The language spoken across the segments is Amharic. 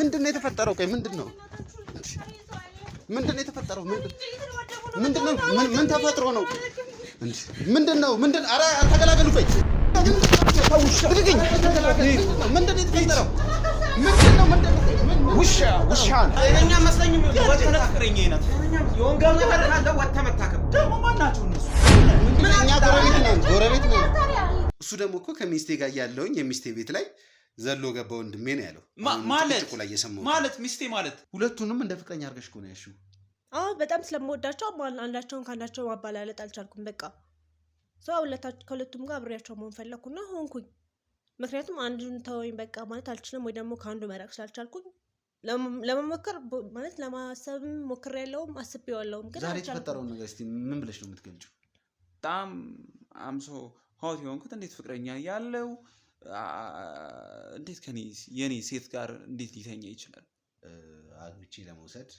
ምንድነው የተፈጠረው? ቆይ ምንድነው የተፈጠረው? ምንድነው ምን ተፈጥሮ ነው? ምንድነው ኧረ ተገላገሉ። ቆይ ምንድነው የተፈጠረው? ውሻ እኛ መስለኝም ወተነክረኝ አይነት የወንጋው ነገር ካለ ወተመታከም ደግሞ ማናቸው እነሱ ምንኛ ጎረቤት ነው። እሱ ደግሞ እኮ ከሚስቴ ጋር ያለውኝ የሚስቴ ቤት ላይ ዘሎ ገባ ወንድሜ ነው ያለው። ማለት ሚስቴ ማለት ሁለቱንም እንደ ፍቅረኛ አድርገሽ እኮ ነው ያልሽው። አዎ በጣም ስለምወዳቸው አንዳቸውን ካንዳቸው ማባላለጥ አልቻልኩም። በቃ ሰው ከሁለቱም ጋር አብሬያቸው መሆን ፈለኩና ሆንኩኝ። ምክንያቱም አንዱን ተወኝ በቃ ማለት አልችልም፣ ወይ ደግሞ ከአንዱ መራቅ ስላልቻልኩኝ ለመሞከር ማለት ለማሰብም ሞክሬያለሁም አስቤዋለሁም። ግን ዛሬ የተፈጠረውን ነገር እስቲ ምን ብለሽ ነው የምትገልጪው? በጣም አምሶ ሆት የሆንኩት እንዴት ፍቅረኛ ያለው እንዴት የኔ ሴት ጋር እንዴት ሊተኛ ይችላል? አግብቼ ለመውሰድ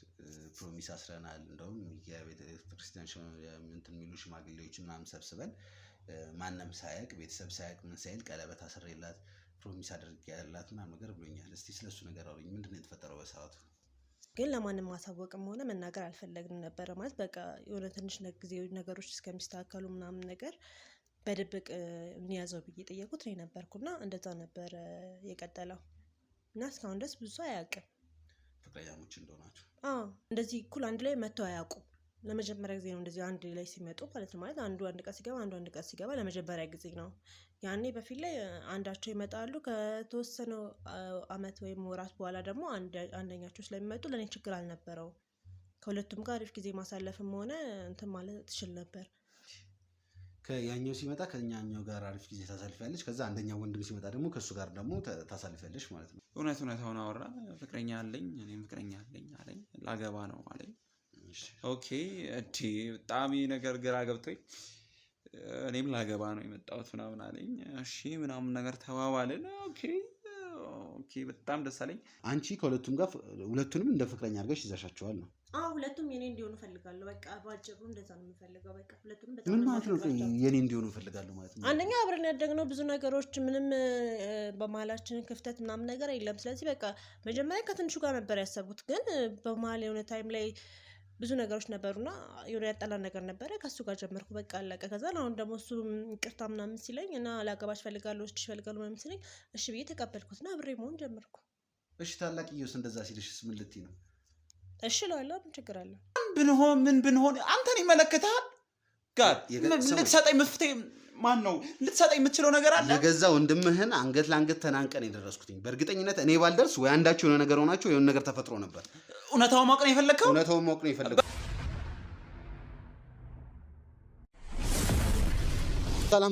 ፕሮሚስ አስረናል። እንደውም የቤተክርስቲያን እንትን የሚሉ ሽማግሌዎችን ምናምን ሰብስበን ማንም ሳያውቅ ቤተሰብ ሳያውቅ ምን ሳይል ቀለበት አስሬላት ፕሮሚስ አድርጌያላት ምናምን ነገር ብሎኛል። እስቲ ስለሱ ነገር አውሪኝ። ምንድነው የተፈጠረው በሰዓቱ? ግን ለማንም ማሳወቅም ሆነ መናገር አልፈለግንም ነበር። ማለት በቃ የሆነ ትንሽ ጊዜ ነገሮች እስከሚስተካከሉ ምናምን ነገር በድብቅ እንያዘው ብዬ ጠየቁት ነው ነበርኩና እንደዛ ነበር የቀጠለው እና እስካሁን ድረስ ብዙ አያውቅም ፍቅረኛሞች እንደሆናችሁ። እንደዚህ እኩል አንድ ላይ መተው አያውቁም። ለመጀመሪያ ጊዜ ነው እንደዚህ አንድ ላይ ሲመጡ ማለት ነው። ማለት አንዱ አንድ ቀን ሲገባ አንዱ አንድ ቀን ሲገባ ለመጀመሪያ ጊዜ ነው። ያኔ በፊት ላይ አንዳቸው ይመጣሉ። ከተወሰነ አመት ወይም ወራት በኋላ ደግሞ አንደኛቸው ስለሚመጡ ለኔ ችግር አልነበረው። ከሁለቱም ጋር አሪፍ ጊዜ ማሳለፍም ሆነ እንትን ማለት ትችል ነበር። ከያኛው ሲመጣ ከኛኛው ጋር አሪፍ ጊዜ ታሳልፊያለሽ፣ ከዛ አንደኛው ወንድም ሲመጣ ደግሞ ከሱ ጋር ደግሞ ታሳልፊያለሽ ማለት ነው። እውነታውን አወራ። ፍቅረኛ አለኝ፣ እኔም ፍቅረኛ አለኝ፣ ላገባ ነው አለኝ። ኦኬ እቺ በጣም ነገር ግራ ገብቶኝ እኔም ላገባ ነው የመጣሁት ምናምን አለኝ። እሺ ምናምን ነገር ተባባልን። ኦኬ በጣም ደስ አለኝ። አንቺ ከሁለቱም ጋር ሁለቱንም እንደ ፍቅረኛ አድርገሽ ይዘሻቸዋል ነው? ሁለቱም የኔ እንዲሆኑ ፈልጋለሁ። በቃ ባጭሩ እንደዛ ነው የምፈልገው። በቃ ሁለቱም በጣም ምን ማለት ነው የኔ እንዲሆኑ ፈልጋለሁ ማለት ነው? አንደኛ አብረን ያደግነው ብዙ ነገሮች ምንም በመሀላችን ክፍተት ምናምን ነገር የለም። ስለዚህ በቃ መጀመሪያ ከትንሹ ጋር ነበር ያሰቡት፣ ግን በመሀል የሆነ ታይም ላይ ብዙ ነገሮች ነበሩና የሆነ ያጣላን ነገር ነበረ። ከሱ ጋር ጀመርኩ። በቃ አለቀ። ከዛ አሁን ደግሞ እሱ ይቅርታ ምናምን ሲለኝ እና ላገባሽ ፈልጋለሁ እሺ ፈልጋለሁ ምናምን ሲለኝ እሺ ብዬ ተቀበልኩትና አብሬ መሆን ጀመርኩ። እሺ ታላቅዬውስ እንደዛ ሲልሽስ ምን ልትይ ነው? እሺ እለዋለሁ። ምን ችግር አለ? ምን ብንሆን አንተን ይመለከታል። ጋር ልትሰጠኝ መፍትሄ ማን ነው ልትሰጠኝ የምትችለው ነገር አለ? የገዛ ወንድምህን አንገት ለአንገት ተናንቀን የደረስኩትኝ። በእርግጠኝነት እኔ ባልደርስ ወይ አንዳችሁ የሆነ ነገር ሆናችሁ የሆነ ነገር ተፈጥሮ ነበር። እውነታውን ማወቅ ነው የፈለግከው? እውነታውን ማወቅ ነው የፈለግከው?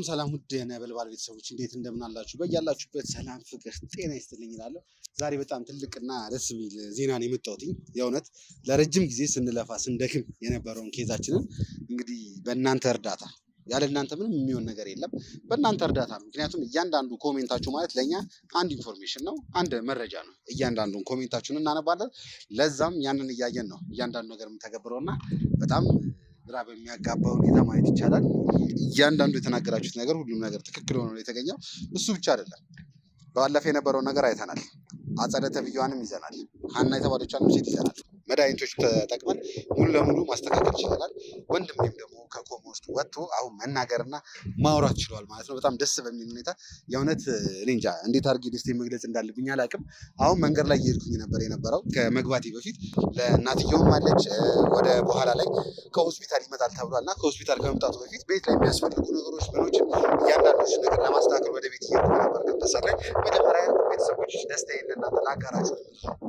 ሰላም ውድ የነበልባል ቤተሰቦች እንዴት እንደምን አላችሁ? በያላችሁበት ሰላም ፍቅር ጤና ይስጥልኝ እላለሁ። ዛሬ በጣም ትልቅና ደስ የሚል ዜና ነው የመጣሁትኝ። የእውነት ለረጅም ጊዜ ስንለፋ ስንደክም የነበረውን ኬዛችንን እንግዲህ በእናንተ እርዳታ፣ ያለ እናንተ ምንም የሚሆን ነገር የለም፣ በእናንተ እርዳታ። ምክንያቱም እያንዳንዱ ኮሜንታችሁ ማለት ለእኛ አንድ ኢንፎርሜሽን ነው፣ አንድ መረጃ ነው። እያንዳንዱን ኮሜንታችሁን እናነባለን። ለዛም ያንን እያየን ነው እያንዳንዱ ነገር የምተገብረውና በጣም ግራ በሚያጋባ ሁኔታ ማየት ይቻላል። እያንዳንዱ የተናገራችሁት ነገር ሁሉም ነገር ትክክል ሆኖ ነው የተገኘው። እሱ ብቻ አይደለም፣ ባለፈ የነበረውን ነገር አይተናል። አጸደ ተብያዋንም ይዘናል፣ ሀና የተባለችዋንም ሴት ይዘናል። መድኃኒቶች ተጠቅመን ሙሉ ለሙሉ ማስተካከል ይችላል። ወንድሜም ደግሞ ከኮማ ውስጥ ወጥቶ አሁን መናገርና ማውራት ችሏል ማለት ነው። በጣም ደስ በሚል ሁኔታ የእውነት እኔ እንጃ እንዴት አድርጌ ደስታዬን መግለጽ እንዳለብኝ አላውቅም። አሁን መንገድ ላይ እየሄድኩኝ ነበር የነበረው ከመግባቴ በፊት። ለእናትየውም አለች ወደ በኋላ ላይ ከሆስፒታል ይመጣል ተብሏል እና ከሆስፒታል ከመምጣቱ በፊት ቤት ላይ የሚያስፈልጉ ነገሮች ምኖችን እያንዳንዶች ነገር ለማስተካከል ወደ ቤት እየሄድኩ ነበር። ከተሰራኝ መጀመሪያ ቤተሰቦች ደስታዬን ለእናንተ ላጋራችሁ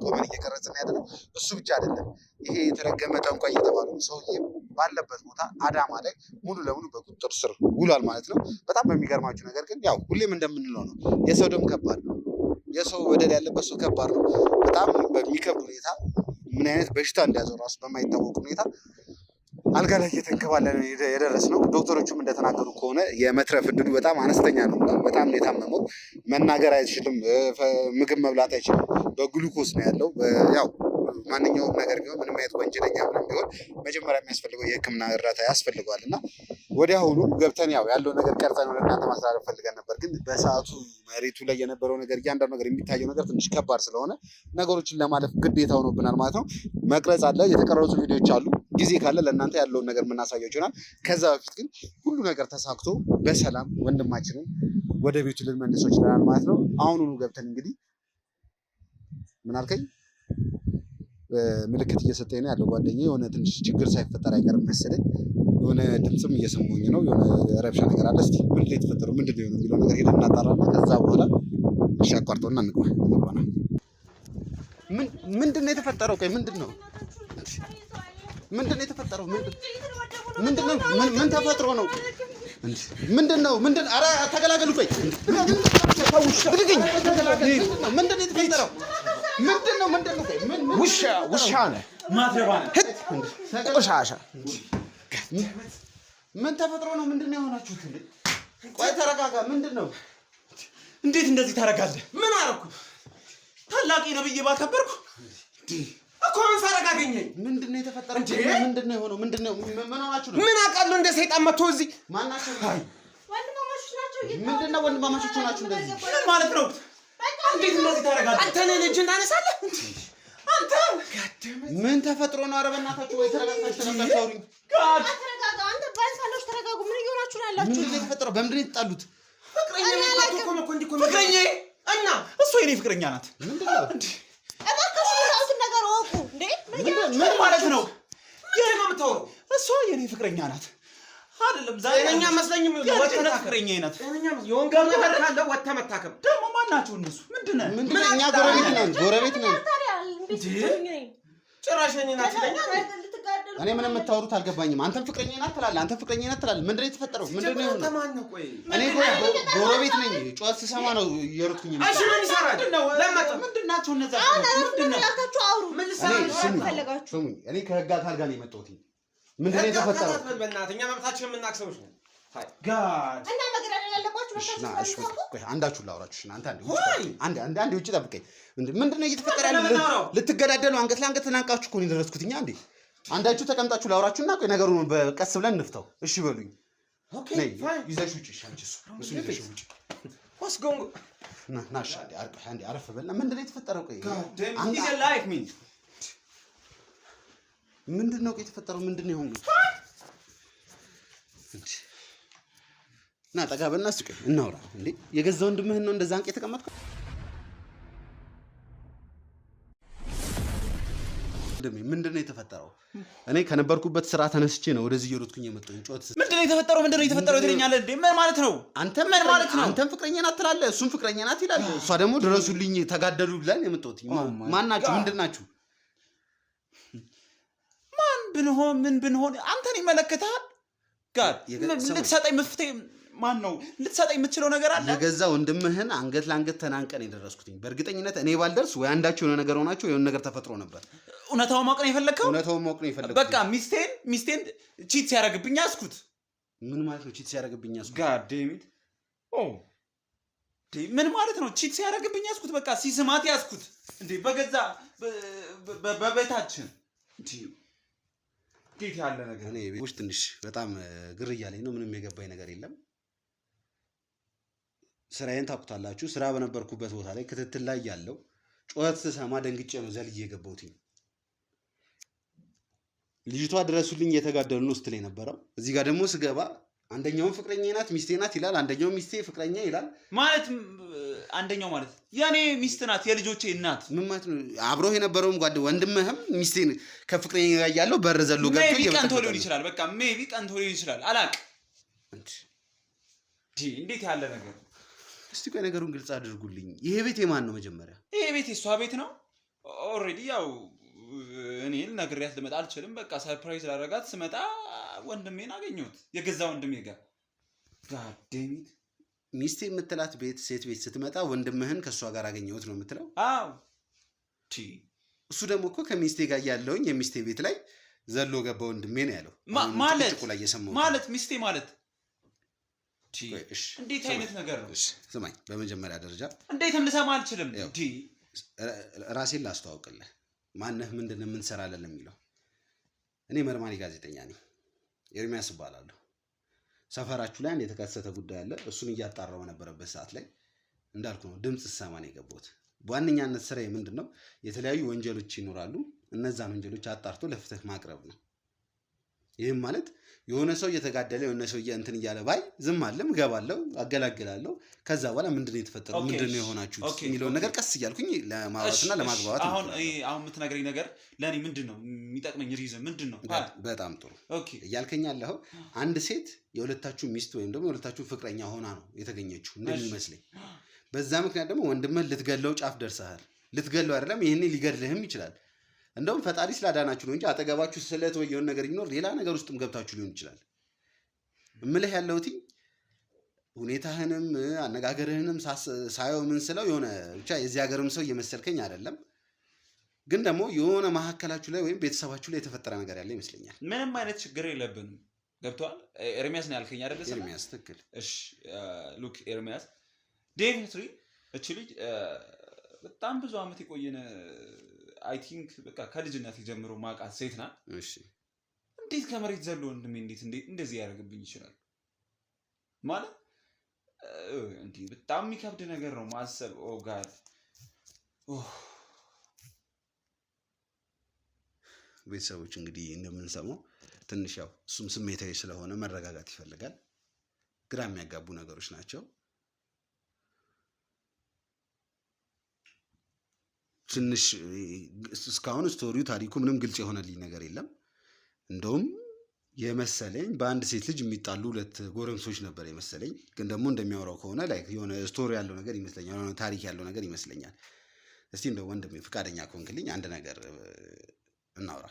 ኮመን እየቀረጽን ያለ ነው። እሱ ብቻ አይደለም፣ ይሄ የተረገመ ጠንቋይ የተባለው ሰውዬ ባለበት ቦታ አዳማ ላይ ሙሉ ለሙሉ በቁጥጥር ስር ውሏል ማለት ነው። በጣም በሚገርማችሁ ነገር ግን ያው ሁሌም እንደምንለው ነው፣ የሰው ደም ከባድ ነው፣ የሰው በደል ያለበት ሰው ከባድ ነው። በጣም በሚከብድ ሁኔታ ምን አይነት በሽታ እንደያዘው ራሱ በማይታወቅ ሁኔታ አልጋ ላይ እየተንከባለለ የደረስ ነው። ዶክተሮቹም እንደተናገሩ ከሆነ የመትረፍ እድሉ በጣም አነስተኛ ነው። በጣም የታመመው መናገር አይችልም፣ ምግብ መብላት አይችልም፣ በግሉኮስ ነው ያለው። ያው ማንኛውም ነገር ቢሆን ምንም አይነት ወንጀለኛ ምንም ቢሆን መጀመሪያ የሚያስፈልገው የሕክምና እርዳታ ያስፈልገዋል እና ወዲያውኑ ገብተን ያለው ነገር ቀርጸን ወደ እናንተ ማስተላለፍ ፈልገን ነበር። ግን በሰዓቱ መሬቱ ላይ የነበረው ነገር እያንዳንዱ ነገር የሚታየው ነገር ትንሽ ከባድ ስለሆነ ነገሮችን ለማለፍ ግዴታ ሆኖብናል ማለት ነው። መቅረጽ አለ፣ የተቀረጹ ቪዲዮዎች አሉ። ጊዜ ካለ ለእናንተ ያለውን ነገር የምናሳየው ይሆናል። ከዛ በፊት ግን ሁሉ ነገር ተሳክቶ በሰላም ወንድማችንን ወደ ቤቱ ልንመልሰው ይችላል ማለት ነው። አሁኑኑ ገብተን እንግዲህ ምን አልከኝ? ምልክት እየሰጠኝ ነው ያለው ጓደኛዬ። የሆነ ትንሽ ችግር ሳይፈጠር አይቀርም መሰለኝ። የሆነ ድምፅም እየሰማሁኝ ነው። የሆነ ረብሻ ነገር አለ። እስኪ ምንድን ነው የተፈጠረው? ምንድን ነው የሚለው ነገር ሄደን እናጣራና ከዛ በኋላ እሺ አቋርጠውና እንግባ። ምንድን ነው የተፈጠረው? ቆይ ምንድን ነው የተፈጠረው? ምንድን ነው? ምን ተፈጥሮ ነው? ምንድን ነው? ኧረ ተገላገሉ። ቆይ ብድግኝ። ምንድን ነው የተፈጠረው? ምንድን ነው? ውሻ ነህ ማትረባ ነህ ቆሻሻ። ምን ተፈጥሮ ነው? ምንድን ነው የሆናችሁት? ቆይ ተረጋጋ። ምንድን ነው? እንዴት እንደዚህ ታደርጋለህ? ምን አደረኩ? ታላቅ ነብዬ ባከበርኩ እኮ ምን ሳረጋገኘኝ? ምንድን ነው የተፈጠረው? ምንድን ነው የሆነው? ምንድን ነው? ምን ሆናችሁ ነው? ምን አውቃለሁ? እንደ ሰይጣን መጥቶ እዚህ ማናችሁ? ወንድማማቾች ናቸው። ምንድን ነው ወንድማማቾች ናችሁ? እንደዚህ ምን ማለት ነው? እንዴት እንደዚህ ታደርጋለህ? አንተ ነህ ልጅ ታነሳለህ? አንተ ምን ተፈጥሮ ነው? ኧረ በእናታችሁ ወይ ተረጋግታችሁ ተነጋገሩኝ። ተረጋጋ። አንተ ባንሳሎች ተረጋጉ። ምን እየሆናችሁ ነው ያላችሁ? ምንድን ነው የተፈጠረው? በምንድን ነው የተጣሉት? ፍቅረኛ እና እሷ የኔ ፍቅረኛ ናት። ምንድን ነው እባካችሁ ነገር ወቁ እንዴ? ምን ማለት ነው? የኔ የምታወራው እሷ የኔ ፍቅረኛ ናት አይደለም? ዛሬ እኛ መስለኝም ወተህ ፍቅረኛ ናት። የወንጋው ነገር ካለ ወተህ መታከም ደግሞ ማናቸው እነሱ? ምንድነው? እኛ ጎረቤት ነን። ጭራሽ እኔ ናት ይለኛ። እኔ ምንም የምታወሩት አልገባኝም። አንተም ፍቅረኛ ናት ትላለህ፣ አንተም ፍቅረኛ ናት ትላለህ። ምንድን ነው የተፈጠረው? ምንድን ነው የሆነው? ተማን ነው? ቆይ እኔ ጎረቤት ነኝ። ጩኸት ስሰማ ነው እየሮጥኩኝ። እሺ ምን ይሰራል? ምንድን ናቸው እነዛ? ስሙኝ፣ እኔ ከህግ አካል ጋር ነው የመጣሁት። ምንድን ነው የተፈጠረው? በእናትህ እኛ መብታችን የምናውቅ ሰዎች ነን። አንዳችሁ ላውራችሁ። አንዴ ውጭ ጠብቀኝ። ምንድን ነው እየተፈጠረ ያለው? ልትገዳደሉ አንገት ለአንገት ተናንቃችሁ እኮ ነው የደረስኩት። እኛ እንዴ አንዳችሁ ተቀምጣችሁ ላውራችሁና ቆይ ነገሩን በቀስ ብለን እንፍታው። እሺ በሉኝ። ነይ ይዘሽ ውጪ። እሺ አንቺ እሱ ይዘሽ ውጪ። ናሽ አንዴ አረፍ በልና ምንድን ነው የተፈጠረው? ቆይ ምንድን ነው የተፈጠረው? ምንድን ነው የሆነው? ና ጠጋ በልና እስኪ እናውራ። እንዴ የገዛ ወንድምህን ነው እንደዛ አንቄ የተቀመጥከው? ምንድን ነው የተፈጠረው? እኔ ከነበርኩበት ስራ ተነስቼ ነው ወደዚህ እየሮጥኩኝ የመጣሁኝ። ጮት ምንድን ነው የተፈጠረው ትለኛለህ እንዴ? ምን ማለት ነው? አንተም ምን ማለት ነው? አንተም ፍቅረኛ ናት ትላለህ፣ እሱም ፍቅረኛ ናት ይላል። እሷ ደግሞ ድረሱልኝ ተጋደሉ ብለን የመጣሁት። ማን ናችሁ? ምንድን ናችሁ? ማን ብንሆን ምን ብንሆን አንተን ይመለከታል? ጋር ልትሰጠኝ መፍትሄ ማን ነው? ልትሰጠኝ የምትችለው ነገር አለ? የገዛ ወንድምህን አንገት ለአንገት ተናንቀን የደረስኩትኝ። በእርግጠኝነት እኔ ባልደርስ ወይ አንዳችሁ የሆነ ነገር ሆናችሁ የሆነ ነገር ተፈጥሮ ነበር። እውነታውን ማወቅ ነው የፈለግከው? እውነታውን ማወቅ ነው የፈለግኩት። በቃ ሚስቴን ቺት ሲያደርግብኝ ያዝኩት። ምን ማለት ነው ቺት ሲያደርግብኝ ያዝኩት? ጋድ ዴሚት ምን ማለት ነው ቺት ሲያደርግብኝ ያዝኩት? በቃ ሲስማት ያዝኩት። እንዴ በገዛ በቤታችን እንዴት ያለ ነገር። እኔ ውስጥ ትንሽ በጣም ግር እያለኝ ነው። ምንም የገባኝ ነገር የለም። ስራዬን ታውቁታላችሁ። ስራ በነበርኩበት ቦታ ላይ ክትትል ላይ ያለው ጩኸት ስሰማ ደንግጬ ነው ዘልዬ የገባሁት። ልጅቷ ድረሱልኝ እየተጋደሉ ነው ስትል የነበረው። እዚህ ጋር ደግሞ ስገባ አንደኛውን ፍቅረኛ ናት ሚስቴ ናት ይላል፣ አንደኛው ሚስቴ ፍቅረኛ ይላል። ማለት አንደኛው ማለት የኔ ሚስት ናት የልጆቼ እናት። ምን ማለት ነው? አብሮህ የነበረውም ወንድምህም ሚስቴን ከፍቅረኛ ጋር ያለው በር ዘሎ ገብቶ ቀንቶ ሊሆን ይችላል። በቃ ሜቢ ቀንቶ ሊሆን ይችላል። አላውቅም። እንዴት ያለ ነገር። እስቲ ቆይ ነገሩን ግልጽ አድርጉልኝ። ይሄ ቤት የማን ነው? መጀመሪያ ይሄ ቤት የሷ ቤት ነው። ኦልሬዲ ያው እኔ ነግሬያት ልመጣ አልችልም። በቃ ሰርፕራይዝ ላደርጋት ስመጣ ወንድሜን አገኘሁት፣ የገዛ ወንድሜ ጋር። ጋድ ዴሚት ሚስቴ የምትላት ቤት ሴት ቤት ስትመጣ ወንድምህን ከእሷ ጋር አገኘሁት ነው የምትለው? አዎ። እሱ ደግሞ እኮ ከሚስቴ ጋር ያለውኝ የሚስቴ ቤት ላይ ዘሎ ገባ ወንድሜ ነው ያለው። ማለት ሚስቴ ማለት እንዴት አይነት ነገር ነው? ስማኝ፣ በመጀመሪያ ደረጃ እንዴትም ልሰማ አልችልም። ራሴን ላስተዋውቅልህ። ማነህ? ምንድነው? ምን ትሰራለህ? የሚለው እኔ መርማሪ ጋዜጠኛ ነኝ። ኤርሚያስ እባላለሁ። ሰፈራችሁ ላይ አንድ የተከሰተ ጉዳይ አለ። እሱን እያጣራው በነበረበት ሰዓት ላይ እንዳልኩ ነው ድምፅ ስሰማ ነው የገባሁት። በዋነኛነት ስራዬ ምንድን ነው? የተለያዩ ወንጀሎች ይኖራሉ። እነዛን ወንጀሎች አጣርቶ ለፍትህ ማቅረብ ነው። ይህም ማለት የሆነ ሰው እየተጋደለ የሆነ ሰው እንትን እያለ ባይ ዝም አለም እገባለሁ፣ አገላግላለሁ። ከዛ በኋላ ምንድን ነው የተፈጠረው፣ ምንድን ነው የሆናችሁት የሚለውን ነገር ቀስ እያልኩኝ ለማውራትና ለማግባባት። አሁን የምትነግረኝ ነገር ለእኔ ምንድን ነው የሚጠቅመኝ ሪዝን ምንድን ነው? በጣም ጥሩ እያልከኝ ያለኸው አንድ ሴት የሁለታችሁ ሚስት ወይም ደግሞ የሁለታችሁ ፍቅረኛ ሆና ነው የተገኘችው እንደሚመስለኝ። በዛ ምክንያት ደግሞ ወንድምህን ልትገለው ጫፍ ደርሰሃል። ልትገለው አይደለም ይህኔ ሊገድልህም ይችላል። እንደውም ፈጣሪ ስላዳናችሁ ነው እንጂ አጠገባችሁ ስለት ወይ የሆነ ነገር ይኖር ሌላ ነገር ውስጥም ገብታችሁ ሊሆን ይችላል። እምልህ ያለሁት ሁኔታህንም አነጋገርህንም ሳየው ምን ስለው የሆነ ብቻ የዚህ ሀገርም ሰው እየመሰልከኝ አይደለም፣ ግን ደግሞ የሆነ መሀከላችሁ ላይ ወይም ቤተሰባችሁ ላይ የተፈጠረ ነገር ያለ ይመስለኛል። ምንም አይነት ችግር የለብንም። ገብቶሃል? ኤርሚያስ ነው ያልከኝ አይደለ? ኤርሚያስ ትክክል። እሺ ሉክ ኤርሚያስ ዴፊኒትሊ እቺ ልጅ በጣም ብዙ አመት የቆየነ አይ ቲንክ በቃ ከልጅነት ጀምሮ ማውቃት ሴት ናት። እሺ እንዴት ከመሬት ዘሎ ወንድሜ እንዴት እንደዚህ ያደርግብኝ ይችላል ማለት እንዲህ በጣም የሚከብድ ነገር ነው ማሰብ። ኦ ጋድ ቤተሰቦች እንግዲህ እንደምንሰማው ትንሽ ያው እሱም ስሜታዊ ስለሆነ መረጋጋት ይፈልጋል። ግራ የሚያጋቡ ነገሮች ናቸው። ትንሽ እስካሁን ስቶሪው ታሪኩ ምንም ግልጽ የሆነልኝ ነገር የለም። እንደውም የመሰለኝ በአንድ ሴት ልጅ የሚጣሉ ሁለት ጎረምሶች ነበር የመሰለኝ። ግን ደግሞ እንደሚያወራው ከሆነ ላይክ የሆነ ስቶሪ ያለው ነገር ይመስለኛል፣ የሆነ ታሪክ ያለው ነገር ይመስለኛል። እስቲ እንደው ወንድሜ ፈቃደኛ ከሆንክልኝ አንድ ነገር እናውራ።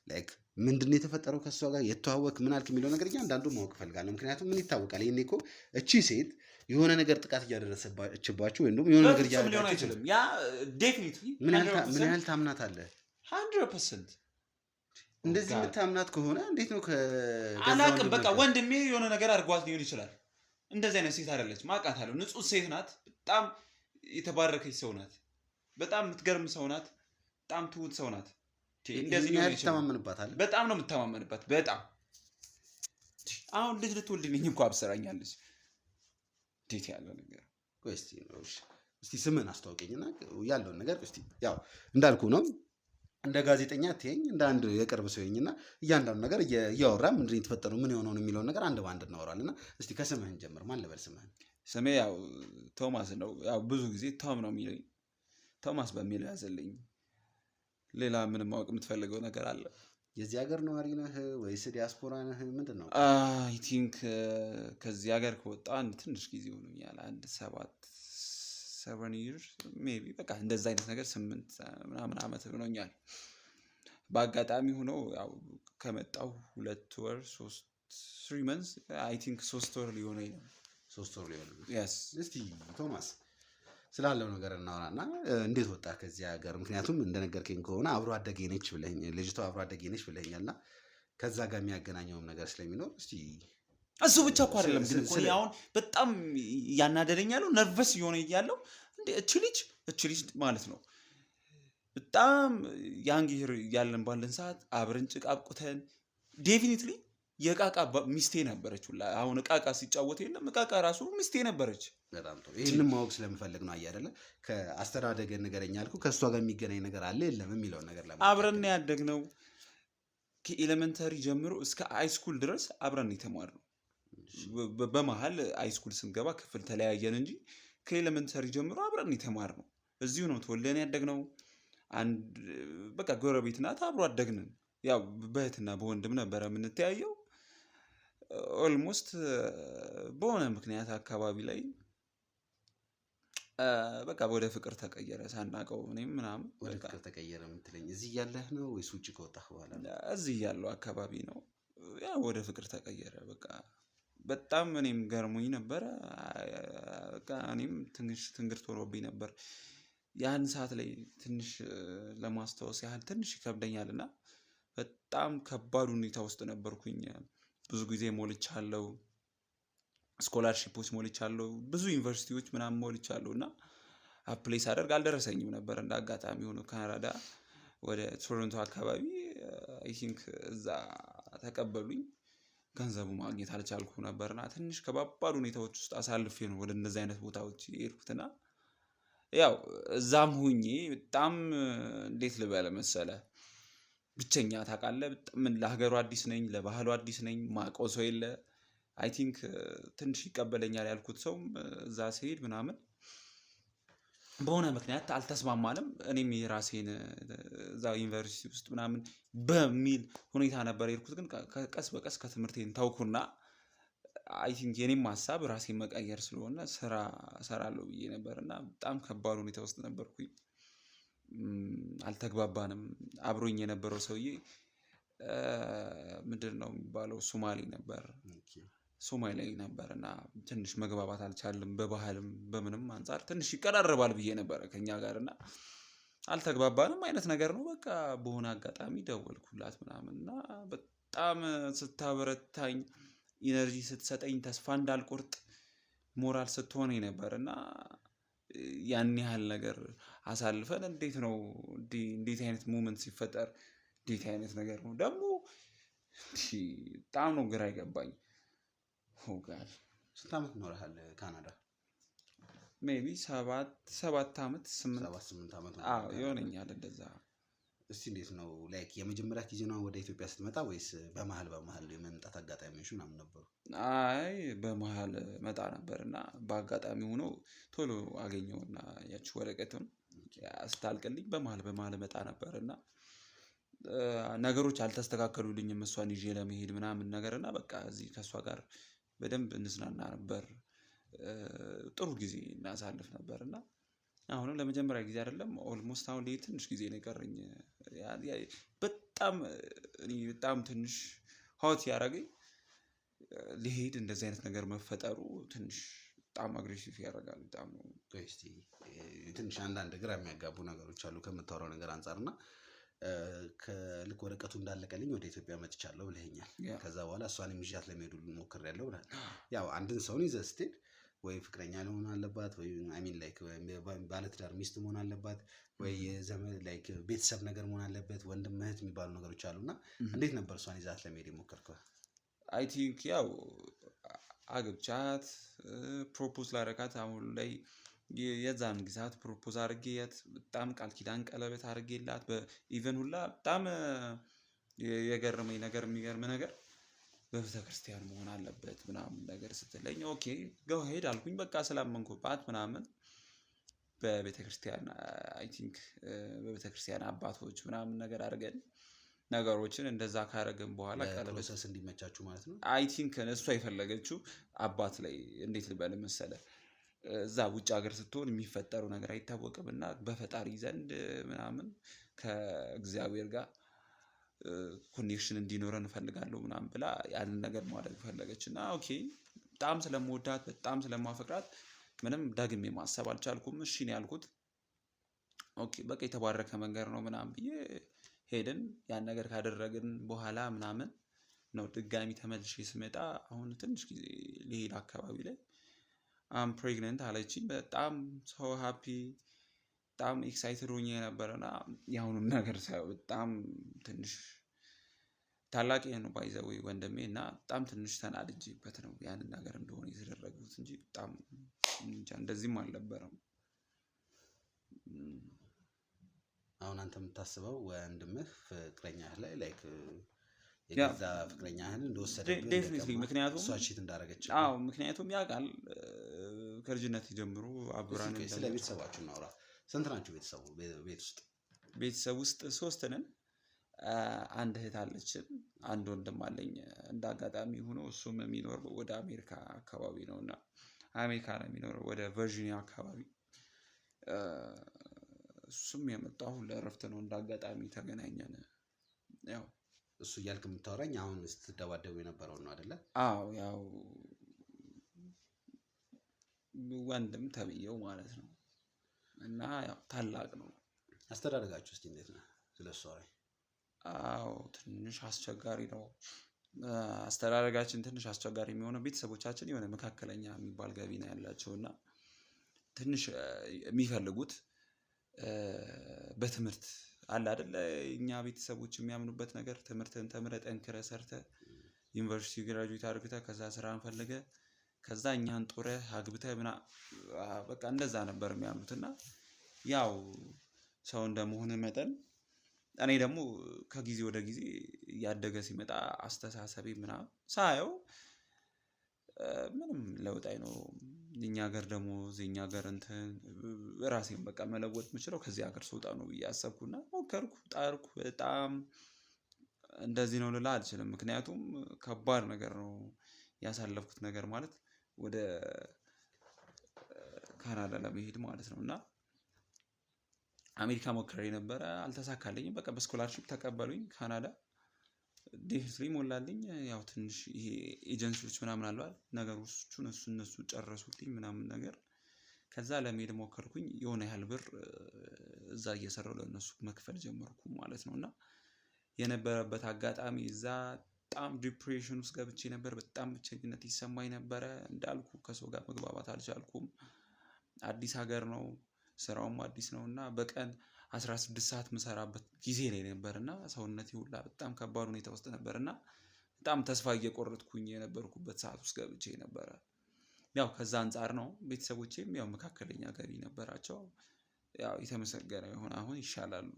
ላይክ ምንድነው የተፈጠረው ከሷ ጋር የተዋወቅ ምን አልክ የሚለው ነገር እያንዳንዱ ማወቅ እፈልጋለሁ። ምክንያቱም ምን ይታወቃል ይሄኔ እኮ እቺ ሴት የሆነ ነገር ጥቃት እያደረሰባችሁ ወይም ደግሞ የሆነ ነገር እያደረጋችሁ ያ ዴፊኒትሊ ምን ያህል ታምናታለህ? 100% እንደዚህ የምታምናት ከሆነ እንዴት ነው አላውቅም። በቃ ወንድሜ የሆነ ነገር አድርጓት ሊሆን ይችላል። እንደዚህ አይነት ሴት አይደለችም፣ አውቃታለሁ። ንጹህ ሴት ናት። በጣም የተባረከች ሰው ናት። በጣም የምትገርም ሰው ናት። በጣም ትሁት ሰው ናት። እንደዚህ ነው የምትተማመንባታለህ? በጣም ነው የምትተማመንባት። በጣም አሁን ልጅ ልትወልድልኝ እንኳን አብሰራኛለች። እንዴት ያለ ነገር! ቆይ እስቲ ስምን አስተዋውቀኝና ያለውን ነገር እስቲ ያው እንዳልኩ ነው እንደ ጋዜጠኛ ትየኝ እንደ አንድ የቅርብ ሰውኝና እያንዳንዱ ነገር እያወራ ምንድን የተፈጠረው ምን የሆነውን የሚለውን ነገር አንድ በአንድ እናወራለንና እስቲ ከስምህን ጀምር። ማን ልበል ስምህን? ስሜ ያው ቶማስ ነው። ያው ብዙ ጊዜ ቶም ነው የሚለኝ። ቶማስ በሚለው ያዘልኝ። ሌላ ምንም ማወቅ የምትፈልገው ነገር አለ? የዚህ ሀገር ነዋሪ ነህ ወይስ ዲያስፖራ ነህ? ምንድን ነው? አይ ቲንክ ከዚህ ሀገር ከወጣ አንድ ትንሽ ጊዜ ሆኖኛል። አንድ 7 years ሜቢ በቃ እንደዛ አይነት ነገር 8 ምናምን አመት ሆኖኛል። በአጋጣሚ ሆኖ ያው ከመጣው 2 ወር 3 months አይ ቲንክ 3 ወር ሊሆነኝ ነው። 3 ወር ሊሆነኝ ነው። yes እስቲ ቶማስ ስላለው ነገር እናወራና እንዴት ወጣ ከዚህ ሀገር? ምክንያቱም እንደነገርከኝ ከሆነ አብሮ አደጌ ነች ብለኸኝ ልጅቷ አብሮ አደጌ ነች ብለኸኛልና ከዛ ጋር የሚያገናኘውም ነገር ስለሚኖር እስቲ እሱ ብቻ እኮ አይደለም ግን እኮ አሁን በጣም ያናደደኝ ያለው ነርቨስ እየሆነ እያለው እንዴ እቺ ልጅ ማለት ነው በጣም ያንግ ያለን ባለን ሰዓት አብረን ጭቃ አብቁተን ዴፊኒትሊ የቃቃ ሚስቴ ነበረች። አሁን ቃቃ ሲጫወት የለም ቃቃ ራሱ ሚስቴ ነበረች። በጣም ጥሩ። ይሄንን ማወቅ ስለምፈልግ ነው። አይደለ ከአስተዳደገ ነገረኛ አልኩ ከሷ ጋር የሚገናኝ ነገር አለ የለም የሚለው ነገር ለማለት አብረን ያደግነው ከኤሌመንተሪ ጀምሮ እስከ ሃይስኩል ድረስ አብረን የተማርነው። በመሃል ሃይስኩል ስንገባ ክፍል ተለያየን እንጂ ከኤሌመንተሪ ጀምሮ አብረን የተማርነው እዚሁ ነው ተወልደን ያደግነው። አንድ በቃ ጎረቤት ናት፣ አብሮ አደግንን። ያው በእህትና በወንድም ነበር የምንተያየው። ኦልሞስት በሆነ ምክንያት አካባቢ ላይ በቃ ወደ ፍቅር ተቀየረ ሳናቀው። እኔም ምናምን ወደ ፍቅር ተቀየረ የምትለኝ እዚህ ያለህ ነው ወይስ ውጪ ከወጣህ በኋላ? እዚህ ያለው አካባቢ ነው። ያው ወደ ፍቅር ተቀየረ በቃ በጣም እኔም ገርሞኝ ነበረ። በቃ እኔም ትንሽ ትንግርት ሆኖብኝ ነበር ያን ሰዓት ላይ። ትንሽ ለማስታወስ ያህል ትንሽ ይከብደኛልና በጣም ከባድ ሁኔታ ውስጥ ነበርኩኝ። ብዙ ጊዜ ሞልቻለሁ፣ ስኮላርሺፖች ሞልቻለሁ፣ ብዙ ዩኒቨርሲቲዎች ምናምን ሞልቻለሁ እና አፕላይ ሳደርግ አልደረሰኝም ነበር። እንደ አጋጣሚ ሆኖ ካናዳ ወደ ቶሮንቶ አካባቢ አይ ቲንክ እዛ ተቀበሉኝ። ገንዘቡ ማግኘት አልቻልኩ ነበርና ትንሽ ከባባድ ሁኔታዎች ውስጥ አሳልፌ ነው ወደ እነዚህ አይነት ቦታዎች የሄድኩትና ያው እዛም ሁኜ በጣም እንዴት ልበል መሰለህ ብቸኛ ታውቃለህ። ምን ለሀገሩ አዲስ ነኝ፣ ለባህሉ አዲስ ነኝ፣ ማውቀው ሰው የለ። አይ ቲንክ ትንሽ ይቀበለኛል ያልኩት ሰውም እዛ ሲሄድ ምናምን በሆነ ምክንያት አልተስማማንም። እኔም የራሴን እዛ ዩኒቨርሲቲ ውስጥ ምናምን በሚል ሁኔታ ነበር የሄድኩት። ግን ቀስ በቀስ ከትምህርቴን ተውኩና አይ ቲንክ የኔም ሀሳብ ራሴን መቀየር ስለሆነ ስራ እሰራለሁ ብዬ ነበር እና በጣም ከባድ ሁኔታ ውስጥ ነበርኩኝ። አልተግባባንም። አብሮኝ የነበረው ሰውዬ ምንድን ነው የሚባለው ሶማሌ ነበር ሶማሌ ነበር እና ትንሽ መግባባት አልቻልም። በባህልም በምንም አንፃር ትንሽ ይቀራረባል ብዬ ነበረ ከኛ ጋር እና አልተግባባንም አይነት ነገር ነው። በቃ በሆነ አጋጣሚ ደወልኩላት ምናምን እና በጣም ስታበረታኝ፣ ኢነርጂ ስትሰጠኝ፣ ተስፋ እንዳልቆርጥ ሞራል ስትሆነኝ ነበር እና ያን ያህል ነገር አሳልፈን እንዴት ነው እንዴት አይነት ሞመንት ሲፈጠር እንዴት አይነት ነገር ነው ደግሞ በጣም ነው ግራ ይገባኝ። ጋር ስንት ዓመት ኖረሃል ካናዳ? ሜቢ 7 ዓመት 8 ዓመት ይሆነኛል እንደዛ። እስቲ እንዴት ነው ላይክ የመጀመሪያ ጊዜ ነው ወደ ኢትዮጵያ ስትመጣ ወይስ በመሀል የመምጣት አጋጣሚዎች ምናምን ነበሩ? አይ በመሀል መጣ ነበርና በአጋጣሚ ሆኖ ቶሎ አገኘውና ያቺ ወረቀቱን ስታልቅልኝ በመሀል መጣ ነበርና ነገሮች አልተስተካከሉልኝም እሷን ይዤ ለመሄድ ምናምን ነገርና በቃ እዚህ ከሷ ጋር በደንብ እንዝናና ነበር። ጥሩ ጊዜ እናሳልፍ ነበርና አሁንም ለመጀመሪያ ጊዜ አይደለም ኦልሞስት አሁን ላይ ትንሽ ጊዜ ነው የቀረኝ። በጣም ትንሽ ሆት ያደረገኝ ሊሄድ እንደዚህ አይነት ነገር መፈጠሩ ትንሽ በጣም አግሬሲቭ ያደርጋል። በጣም ነው እስቲ ትንሽ አንዳንድ ግራ የሚያጋቡ ነገሮች አሉ ከምታወራው ነገር አንፃርና ከልክ ወረቀቱ እንዳለቀልኝ ወደ ኢትዮጵያ መጥቻለሁ ብለኸኛል። ከዛ በኋላ እሷንም ይዣት ለመሄድ ሞክሬያለሁ ብለሃል። ያው አንድን ሰውን ይዘህ ስትሄድ ወይ ፍቅረኛ መሆን አለባት ወይ አይ ሚን ላይክ ባለትዳር ሚስት መሆን አለባት ወይ ዘመድ ላይክ ቤተሰብ ነገር መሆን አለበት፣ ወንድም እህት የሚባሉ ነገሮች አሉና እንዴት ነበር እሷን ይዛት ለመሄድ የሞከርከው? አይ ቲንክ ያው አግብቻት ፕሮፖዝ ላደረጋት አሁን ላይ የዛን ጊዜያት ፕሮፖዝ አድርጌያት በጣም ቃል ኪዳን ቀለበት አድርጌላት በኢቨን ሁላ በጣም የገረመኝ ነገር የሚገርም ነገር በቤተክርስቲያን መሆን አለበት ምናምን ነገር ስትለኝ ኦኬ ጎ ሄድ አልኩኝ። በቃ ስላመንኩባት ምናምን በቤተክርስቲያን አይ ቲንክ በቤተክርስቲያን አባቶች ምናምን ነገር አድርገን ነገሮችን እንደዛ ካደረግን በኋላ ቀለበት ፕሮሰስ እንዲመቻችሁ ማለት ነው። አይ ቲንክ እሷ የፈለገችው አባት ላይ እንዴት ልበል መሰለህ እዛ ውጭ ሀገር ስትሆን የሚፈጠረው ነገር አይታወቅም እና በፈጣሪ ዘንድ ምናምን ከእግዚአብሔር ጋር ኮኔክሽን እንዲኖረን እፈልጋለሁ ምናምን ብላ ያንን ነገር ማድረግ ፈለገች እና ኦኬ በጣም ስለምወዳት በጣም ስለማፈቅራት ምንም ደግሜ ማሰብ አልቻልኩም። እሺ ነው ያልኩት። ኦኬ በቃ የተባረከ መንገድ ነው ምናምን ብዬ ሄድን። ያን ነገር ካደረግን በኋላ ምናምን ነው ድጋሚ ተመልሼ ስመጣ አሁን ትንሽ ጊዜ ሊሄድ አካባቢ ላይ አም ፕሬግነንት አለችኝ። በጣም ሶ ሃፒ በጣም ኤክሳይትድ ሆኜ ነበርና ያሁኑን ነገር ሳይሆን በጣም ትንሽ ታላቅ ነው ባይ ዘ ዌይ ወንድሜ እና በጣም ትንሽ ተናድጄበት ነው ያንን ነገር እንደሆነ የተደረጉት እንጂ በጣም እንጃ እንደዚህም አልነበረም። አሁን አንተ የምታስበው ወንድምህ ፍቅረኛህ ላይ ላይክ የዛ ፍቅረኛህን እንደወሰደብህ ዴፊኒትሊ ምክንያቱም እሷ ቺት እንዳደረገች ምክንያቱም ያውቃል ከልጅነት ጀምሮ አብራን ስለ ቤተሰባችሁ እናውራ። ስንት ናችሁ ቤተሰብ ውስጥ? 3 ነን። አንድ እህት አለችን፣ አንድ ወንድም አለኝ። እንደ አጋጣሚ ሆኖ እሱም የሚኖረው ወደ አሜሪካ አካባቢ ነውና አሜሪካ ነው የሚኖረው ወደ ቨርጂኒያ አካባቢ። እሱም የመጣው ለእረፍት ነው። እንደ አጋጣሚ ተገናኘን። ያው እሱ እያልክ የምታወራኝ አሁን ስትደባደቡ የነበረው ነው አይደለ? አዎ ያው ወንድም ተብዬው ማለት ነው እና ያው ታላቅ ነው። አስተዳደጋችሁ እስቲ እንዴት ነው? ስለሱ አውራኝ። አዎ ትንሽ አስቸጋሪ ነው አስተዳደጋችን። ትንሽ አስቸጋሪ የሚሆነው ቤተሰቦቻችን የሆነ መካከለኛ የሚባል ገቢ ነው ያላቸው እና ትንሽ የሚፈልጉት በትምህርት አለ አይደለ? እኛ ቤተሰቦች የሚያምኑበት ነገር ትምህርትን ተምረህ ጠንክረህ ሰርተህ ዩኒቨርሲቲ ግራጁዌት አድርገህ ከዛ ስራን ፈልገህ ከዛ እኛን ጦረህ አግብተህ በቃ እንደዛ ነበር የሚያምኑት። እና ያው ሰው እንደመሆን መጠን እኔ ደግሞ ከጊዜ ወደ ጊዜ እያደገ ሲመጣ አስተሳሰቤ ምናምን ሳየው ምንም ለውጥ አይኖረውም። እኛ ሀገር ደግሞ እኛ ሀገር እንትን ራሴን በቃ መለወጥ የምችለው ከዚህ ሀገር ስወጣ ነው ብዬ አሰብኩና ሞከርኩ፣ ጣርኩ። በጣም እንደዚህ ነው ልላ አልችልም፣ ምክንያቱም ከባድ ነገር ነው ያሳለፍኩት ነገር ማለት ወደ ካናዳ ለመሄድ ማለት ነው። እና አሜሪካ ሞክሬ ነበረ፣ አልተሳካልኝም። በቃ በስኮላርሺፕ ተቀበሉኝ ካናዳ፣ ዴፍሊ ሞላልኝ። ያው ትንሽ ይሄ ኤጀንሲዎች ምናምን አለዋል ነገሮቹን እነሱ ጨረሱልኝ ምናምን ነገር። ከዛ ለመሄድ ሞከርኩኝ። የሆነ ያህል ብር እዛ እየሰራው ለእነሱ መክፈል ጀመርኩ ማለት ነው። እና የነበረበት አጋጣሚ እዛ በጣም ዲፕሬሽን ውስጥ ገብቼ ነበር። በጣም ብቸኝነት ይሰማኝ ነበረ። እንዳልኩ ከሰው ጋር መግባባት አልቻልኩም። አዲስ ሀገር ነው፣ ስራውም አዲስ ነው እና በቀን 16 ሰዓት ምሰራበት ጊዜ ላይ ነበር እና ሰውነቴ ሁላ በጣም ከባድ ሁኔታ ውስጥ ነበር እና በጣም ተስፋ እየቆረጥኩኝ የነበርኩበት ሰዓት ውስጥ ገብቼ ነበረ። ያው ከዛ አንጻር ነው ቤተሰቦቼም ያው መካከለኛ ገቢ ነበራቸው። ያው የተመሰገነ ይሁን አሁን ይሻላሉ።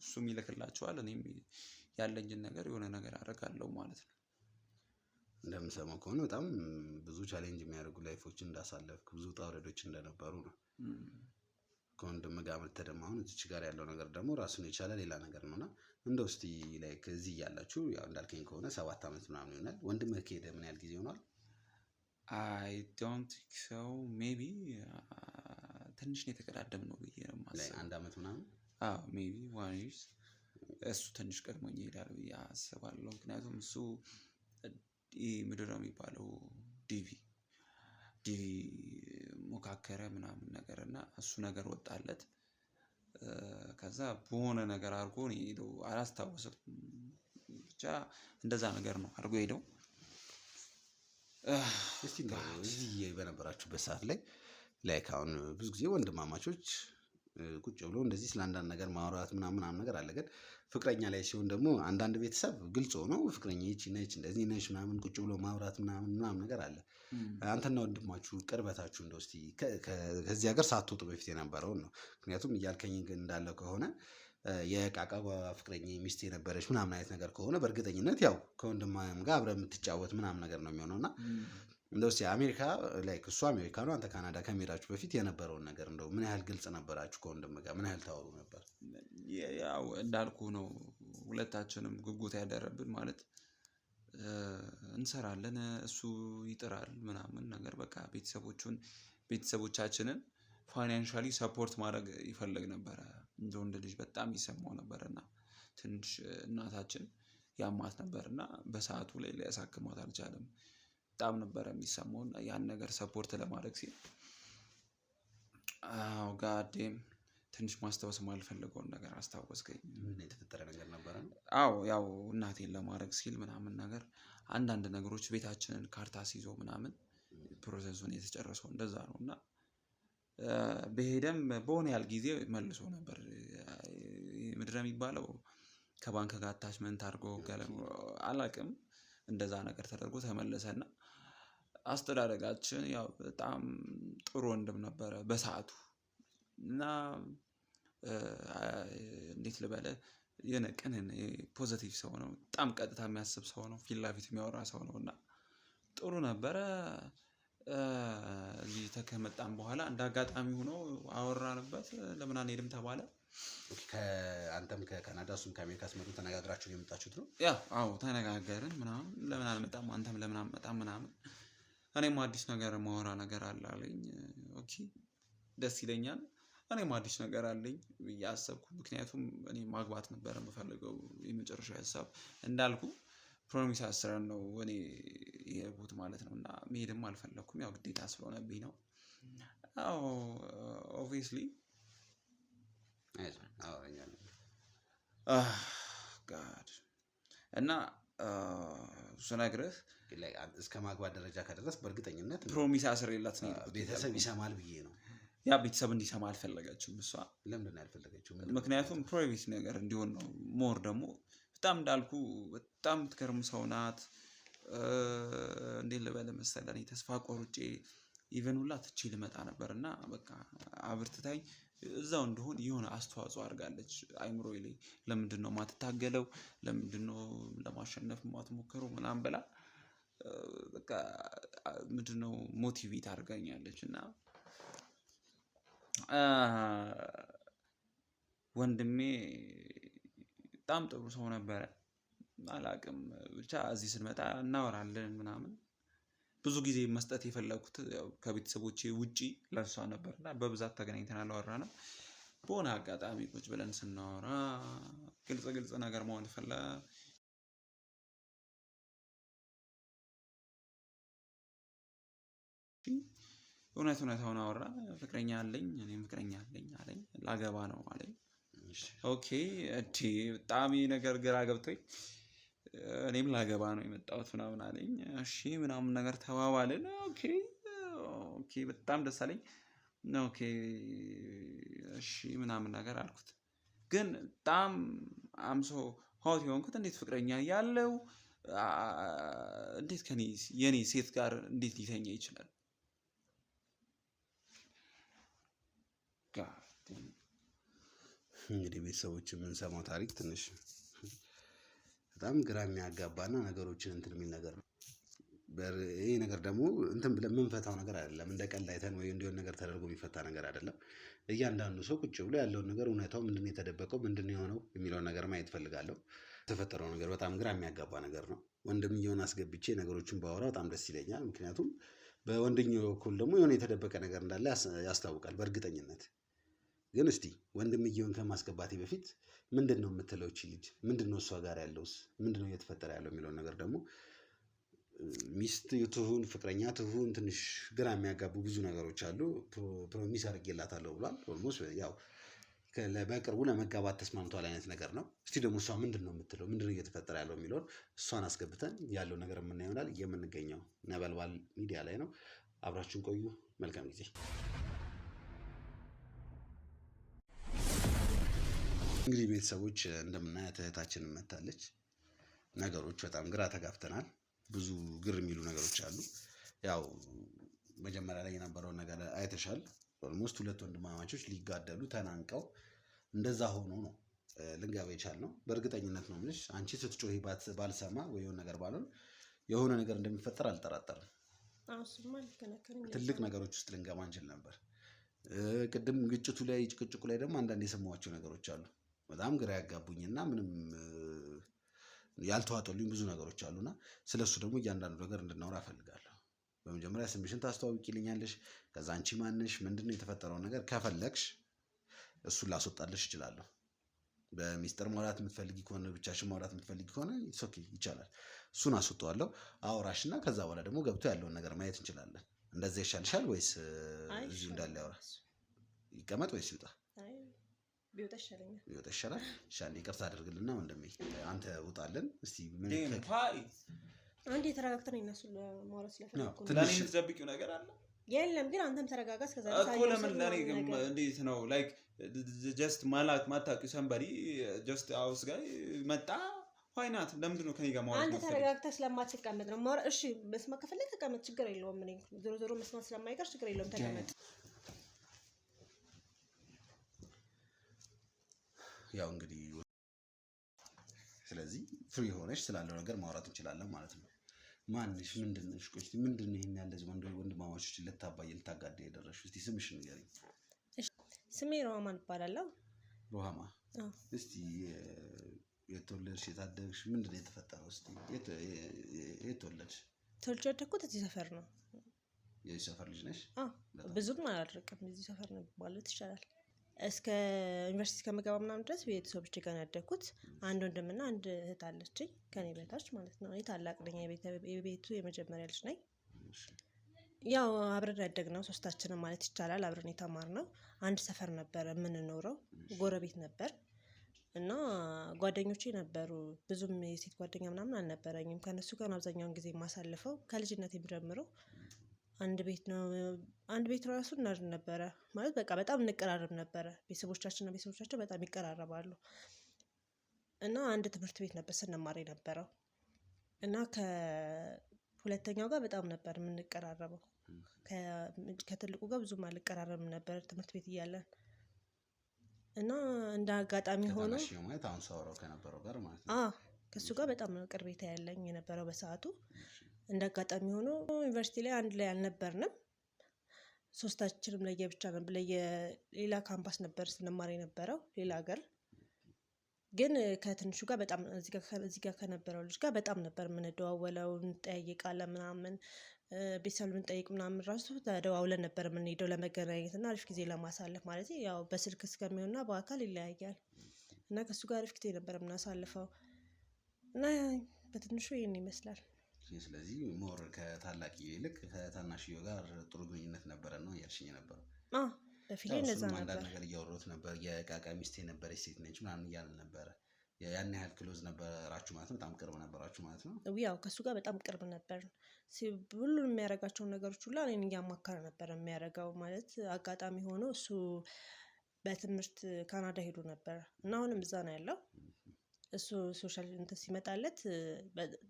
እሱም ይልክላቸዋል፣ እኔም ያለኝን ነገር የሆነ ነገር አደርጋለሁ ማለት ነው። እንደምሰማው ከሆነ በጣም ብዙ ቻሌንጅ የሚያደርጉ ላይፎችን እንዳሳለፍክ ብዙ ውጣ ውረዶች እንደነበሩ ነው። ከወንድም ጋር መተህ ደግሞ አሁን እዚች ጋር ያለው ነገር ደግሞ ራሱን የቻለ ሌላ ነገር ነውና እንደው እስቲ ላይክ እዚህ እያላችሁ ያው እንዳልከኝ ከሆነ 7 ዓመት ምናምን ይሆናል። ወንድምህ ከሄደ ምን ያህል ጊዜ ሆኗል? አይ ዶንት ቲንክ ሶ ሜቢ ትንሽ ነው የተቀዳደምነው ብዬ ነው የማስበው። 1 ዓመት ምናምን ሜቢ 1 years እሱ ትንሽ ቀድሞኝ ይሄዳል ብዬ አስባለሁ። ምክንያቱም እሱ ምንድን ነው የሚባለው ዲቪ ሞካከረ ምናምን ነገር እና እሱ ነገር ወጣለት። ከዛ በሆነ ነገር አድርጎ ነው የሄደው፣ አላስታወስም ብቻ እንደዛ ነገር ነው አድርጎ ሄደው። እስቲ እዚህ በነበራችሁበት ሰዓት ላይ ላይክ አሁን ብዙ ጊዜ ወንድማማቾች ቁጭ ብሎ እንደዚህ ስለ አንዳንድ ነገር ማውራት ምናምን ነገር አለ። ግን ፍቅረኛ ላይ ሲሆን ደግሞ አንዳንድ ቤተሰብ ግልጽ ሆኖ ፍቅረኛ ይቺ ነች እንደዚህ ነች ምናምን ቁጭ ብሎ ማውራት ምናምን ነገር አለ። አንተና ወንድማችሁ ቅርበታችሁ እንደው እስቲ ከዚህ ሀገር ሳትወጡ በፊት የነበረውን ነው። ምክንያቱም እያልከኝ ግን እንዳለው ከሆነ የቃቃ ፍቅረኛ ሚስት የነበረች ምናምን አይነት ነገር ከሆነ በእርግጠኝነት ያው ከወንድማም ጋር አብረህ የምትጫወት ምናምን ነገር ነው የሚሆነው። እና እንደው እስቲ አሜሪካ ላይክ እሱ አሜሪካ ነው አንተ ካናዳ ከመሄዳችሁ በፊት የነበረውን ነገር እንደው ምን ያህል ግልጽ ነበራችሁ? ከወንድም ጋር ምን ያህል ታወሩ ነበር? ያው እንዳልኩ ነው ሁለታችንም ጉጉት ያደረብን ማለት እንሰራለን፣ እሱ ይጥራል ምናምን ነገር በቃ ቤተሰቦቻችንን ፋይናንሻሊ ሰፖርት ማድረግ ይፈልግ ነበረ። እንደ ወንድ ልጅ በጣም ይሰማው ነበርና ትንሽ እናታችን ያማት ነበርና በሰዓቱ ላይ ሊያሳክማት አልቻለም። በጣም ነበር የሚሰማው እና ያን ነገር ሰፖርት ለማድረግ ሲል ጋዴም ትንሽ ማስታወስ የማልፈልገውን ነገር አስታወስከኝ። ምን የተፈጠረ ነገር ነበረ? ያው እናቴን ለማድረግ ሲል ምናምን ነገር አንዳንድ ነገሮች ቤታችንን ካርታ ሲይዞ ምናምን ፕሮሰሱን የተጨረሰው እንደዛ ነው። እና በሄደም በሆነ ያህል ጊዜ መልሶ ነበር። ምንድን ነው የሚባለው ከባንክ ጋር አታችመንት አድርጎ አላቅም እንደዛ ነገር ተደርጎ ተመለሰና አስተዳደጋችን ያው በጣም ጥሩ ወንድም ነበረ በሰዓቱ። እና እንዴት ልበልህ የሆነ ቅን ፖዘቲቭ ሰው ነው፣ በጣም ቀጥታ የሚያስብ ሰው ነው፣ ፊት ለፊት የሚያወራ ሰው ነው እና ጥሩ ነበረ። እዚህ ከመጣን በኋላ እንደ አጋጣሚ ሆኖ አወራንበት፣ ለምን አንሄድም ተባለ። አንተም ከካናዳ እሱም ከአሜሪካ ስትመጡ ተነጋግራችሁ የመጣችሁት ነው? አዎ ተነጋገርን ምናምን፣ ለምን አልመጣም አንተም ለምን አልመጣም ምናምን። እኔም አዲስ ነገር ማወራ ነገር አለ አለኝ። ኦኬ ደስ ይለኛል፣ እኔም አዲስ ነገር አለኝ ብዬ አሰብኩ። ምክንያቱም እኔ ማግባት ነበር የምፈልገው የመጨረሻ ሀሳብ። እንዳልኩ ፕሮሚስ አስረን ነው እኔ የሄድኩት ማለት ነው። እና መሄድም አልፈለኩም፣ ያው ግዴታ ስለሆነብኝ ነው። ኦብቪየስሊ ጋድ እና ስነግርህ እስከ ማግባት ደረጃ ከደረስ በእርግጠኝነት ፕሮሚስ አስሬላት ነው ቤተሰብ ይሰማል ብዬ ነው። ያ ቤተሰብ እንዲሰማ አልፈለገችም እሷ። ለምንድን ነው ያልፈለገችው? ምክንያቱም ፕራይቬት ነገር እንዲሆን ነው። ሞር ደግሞ በጣም እንዳልኩ በጣም የምትገርም ሰው ናት። እንዴት ልበል መሰለህ እኔ ተስፋ ቆርጬ ኢቨን ሁላ ትቼ ልመጣ ነበር እና በቃ አብርትታኝ እዛው እንደሆን የሆነ አስተዋጽኦ አድርጋለች አይምሮዬ ላይ። ለምንድን ነው የማትታገለው? ለምንድን ነው ለማሸነፍ የማትሞክረው? ምናምን ብላ በቃ ምንድን ነው ሞቲቬት አድርጋኛለች። እና ወንድሜ በጣም ጥሩ ሰው ነበረ። አላቅም ብቻ እዚህ ስንመጣ እናወራለን ምናምን። ብዙ ጊዜ መስጠት የፈለኩት ከቤተሰቦቼ ውጪ ለእሷ ነበር እና በብዛት ተገናኝተን አላወራንም። በሆነ አጋጣሚ ቁጭ ብለን ስናወራ ግልጽ ነገር መሆን ፈለ እውነታውን አወራ። ፍቅረኛ አለኝ፣ እኔም ፍቅረኛ አለኝ አለኝ። ላገባ ነው አለኝ። ኦኬ እቺ በጣም ነገር ግራ ገብቶኝ እኔም ላገባ ነው የመጣሁት ምናምን አለኝ። እሺ ምናምን ነገር ተባባልን። ኦኬ በጣም ደስ አለኝ። ኦኬ እሺ ምናምን ነገር አልኩት። ግን በጣም አምሶ ሆት የሆንኩት እንዴት ፍቅረኛ ያለው እንዴት የኔ ሴት ጋር እንዴት ሊተኛ ይችላል? እንግዲህ ቤተሰቦች የምንሰማው ታሪክ ትንሽ በጣም ግራ የሚያጋባና ነገሮችን እንትን የሚል ነገር ነው። ይሄ ነገር ደግሞ እንትን ብለን የምንፈታው ነገር አይደለም። እንደ ቀልድ አይተን ወይ እንዲሆን ነገር ተደርጎ የሚፈታ ነገር አይደለም። እያንዳንዱ ሰው ቁጭ ብሎ ያለውን ነገር እውነታው ምንድን ነው የተደበቀው ምንድን ነው የሆነው የሚለውን ነገር ማየት እፈልጋለሁ። የተፈጠረው ነገር በጣም ግራ የሚያጋባ ነገር ነው። ወንድምየውን አስገብቼ ነገሮችን ባወራ በጣም ደስ ይለኛል። ምክንያቱም በወንድምየው በኩል ደግሞ የሆነ የተደበቀ ነገር እንዳለ ያስታውቃል በእርግጠኝነት። ግን እስቲ ወንድምየውን ከማስገባቴ በፊት ምንድን ነው የምትለው እቺ ልጅ? ምንድን ነው እሷ ጋር ያለውስ ምንድን ነው እየተፈጠረ ያለው የሚለውን ነገር ደግሞ ሚስት ትሁን ፍቅረኛ ትሁን ትንሽ ግራ የሚያጋቡ ብዙ ነገሮች አሉ። ፕሮሚስ አድርጌላታለሁ ብሏል። ኦልሞስት ያው በቅርቡ ለመጋባት ተስማምቷል አይነት ነገር ነው። እስቲ ደግሞ እሷ ምንድን ነው የምትለው ምንድን ነው እየተፈጠረ ያለው የሚለውን እሷን አስገብተን ያለው ነገር የምናየው ይሆናል። የምንገኘው ነበልባል ሚዲያ ላይ ነው። አብራችሁን ቆዩ። መልካም ጊዜ። እንግዲህ ቤተሰቦች እንደምናያት እህታችንን መታለች። ነገሮች በጣም ግራ ተጋብተናል። ብዙ ግር የሚሉ ነገሮች አሉ። ያው መጀመሪያ ላይ የነበረውን ነገር አይተሻል። ኦልሞስት ሁለት ወንድማማቾች ሊጋደሉ ተናንቀው እንደዛ ሆኖ ነው ልንገባ የቻልነው። በእርግጠኝነት ነው የምልሽ አንቺ ስትጮሂ ባልሰማ ወይ የሆነ ነገር ባልሆን የሆነ ነገር እንደሚፈጠር አልጠራጠርም። ትልቅ ነገሮች ውስጥ ልንገባ እንችል ነበር። ቅድም ግጭቱ ላይ ጭቅጭቁ ላይ ደግሞ አንዳንድ የሰማኋቸው ነገሮች አሉ በጣም ግራ ያጋቡኝና ምንም ያልተዋጠልኝ ብዙ ነገሮች አሉና ስለሱ ደግሞ እያንዳንዱ ነገር እንድናወራ እፈልጋለሁ። በመጀመሪያ ስምሽን ታስተዋውቂልኛለሽ? ከዛ አንቺ ማንሽ? ምንድነው የተፈጠረውን ነገር ከፈለግሽ እሱን ላስወጣልሽ እችላለሁ። በሚስጥር ማውራት የምትፈልጊ ከሆነ ብቻሽን ማውራት የምትፈልጊ ከሆነ ኢትስ ኦኬ ይቻላል። እሱን አስወጣዋለሁ አውራሽና ከዛ በኋላ ደግሞ ገብቶ ያለውን ነገር ማየት እንችላለን። እንደዛ ይሻልሻል ወይስ እዚሁ እንዳለ ያወራ? ይቀመጥ ወይስ ይውጣ? ቢወጣ ይሻለኛል። ቢወጣ ይሻላል። ሻል ይቅርታ አድርግልና ወንድሜ አንተ ውጣልን እስቲ። ምን አንዴ ተረጋግተን እነሱ ለማውራት ስለፈለኩ ትላንት የምትደብቂው ነገር አለ? የለም ግን አንተም ተረጋጋ። እስከዛ እኮ ለምን ለኔ እንዴት ነው ላይክ ጀስት ማታውቂው ሰምበዲ ጀስት አውስ ጋር መጣ ዋይናት ለምንድን ነው ከኔ ጋር ማውራት? አንተ ተረጋግተህ ስለማትቀመጥ ነው ማውራት። እሺ መስማት ከፈለክ ተቀመጥ፣ ችግር የለውም። ምን ዞሮ መስማት ስለማይቀር ችግር የለውም፣ ተቀመጥ። ያው እንግዲህ ስለዚህ ፍሪ ሆነሽ ስላለው ነገር ማውራት እንችላለን ማለት ነው። ማንሽ? ምንድነሽ? ቆይ እስቲ ምንድነው ይሄን ያለ ወንድማማቾች ልታጋዳ የደረስሽው? እስቲ ስምሽን ንገሪኝ። እሺ ስሜ ሮሃማን እባላለሁ። ሮሃማ እስቲ የተወለድሽ የታደግሽ ምንድነው የተፈጠረው? እስቲ የት ተወለድሽ? ተወልጄ ያደግኩት እዚህ ሰፈር ነው። የዚህ ሰፈር ልጅ ነሽ? ብዙም አላደርቅም፣ እዚህ ሰፈር ነው ማለት ይቻላል። እስከ ዩኒቨርሲቲ ከመገባ ምናምን ድረስ ቤተሰቦቼ ጋር ያደግኩት። አንድ ወንድምና አንድ እህት አለችኝ ከኔ በታች ማለት ነው። እኔ ታላቅ ነኝ፣ የቤቱ የመጀመሪያ ልጅ ነኝ። ያው አብረን ያደግነው ሶስታችንም ማለት ይቻላል አብረን የተማርነው። አንድ ሰፈር ነበር የምንኖረው፣ ጎረቤት ነበር እና ጓደኞቼ ነበሩ። ብዙም የሴት ጓደኛ ምናምን አልነበረኝም። ከነሱ ጋር አብዛኛውን ጊዜ የማሳልፈው ከልጅነቴም ጀምሮ አንድ ቤት ነው። አንድ ቤት ራሱ እናድር ነበረ ማለት በቃ በጣም እንቀራረብ ነበረ። ቤተሰቦቻቸው በጣም ይቀራረባሉ እና አንድ ትምህርት ቤት ነበር ስንማር የነበረው እና ከሁለተኛው ጋር በጣም ነበር የምንቀራረበው። ከትልቁ ጋር ብዙም አልቀራረብም ነበር ትምህርት ቤት እያለን እና እንደ አጋጣሚ ሆኖ ማለት አሁን ሳወራው ከነበረው ጋር ማለት ነው። ከእሱ ጋር በጣም ነው ቅርቤታ ያለኝ የነበረው በሰዓቱ። እንደ አጋጣሚ ሆኖ ዩኒቨርሲቲ ላይ አንድ ላይ አልነበርንም። ሶስታችንም ለየብቻ ነበር፣ ሌላ ካምፓስ ነበር ስንማር የነበረው ሌላ ሀገር። ግን ከትንሹ ጋር በጣም እዚህ ጋር ከነበረው ልጅ ጋር በጣም ነበር የምንደዋወለው፣ እንጠያየቃለን ምናምን። ቤተሰብ ልንጠይቅ ምናምን ራሱ ተደዋውለን ነበር የምንሄደው ለመገናኘት እና አሪፍ ጊዜ ለማሳለፍ ማለት ያው በስልክ እስከሚሆንና በአካል ይለያያል እና ከእሱ ጋር አሪፍ ጊዜ ነበር የምናሳልፈው እና በትንሹ ይህን ይመስላል። ስለዚህ ሞር ከታላቅዬ ይልቅ ከታናሽዬ ጋር ጥሩ ግንኙነት ነበረ ነው እያልሽኝ የነበረው? በፊት እንደዛ ነበር። አንዳንድ ነገር እያወራሁት ነበር። የቃቃ ሚስቴ ነበረች ሴት ነች ምናምን እያልን ነበረ። ያን ያህል ክሎዝ ነበራችሁ ማለት ነው? በጣም ቅርብ ነበራችሁ ማለት ነው? ያው ከእሱ ጋር በጣም ቅርብ ነበር። ሁሉንም የሚያደርጋቸውን ነገሮች ሁላ እኔን እያማከረ ነበር የሚያደርገው። ማለት አጋጣሚ ሆኖ እሱ በትምህርት ካናዳ ሄዶ ነበር እና አሁንም እዛ ነው ያለው። እሱ ሶሻል እንትን ሲመጣለት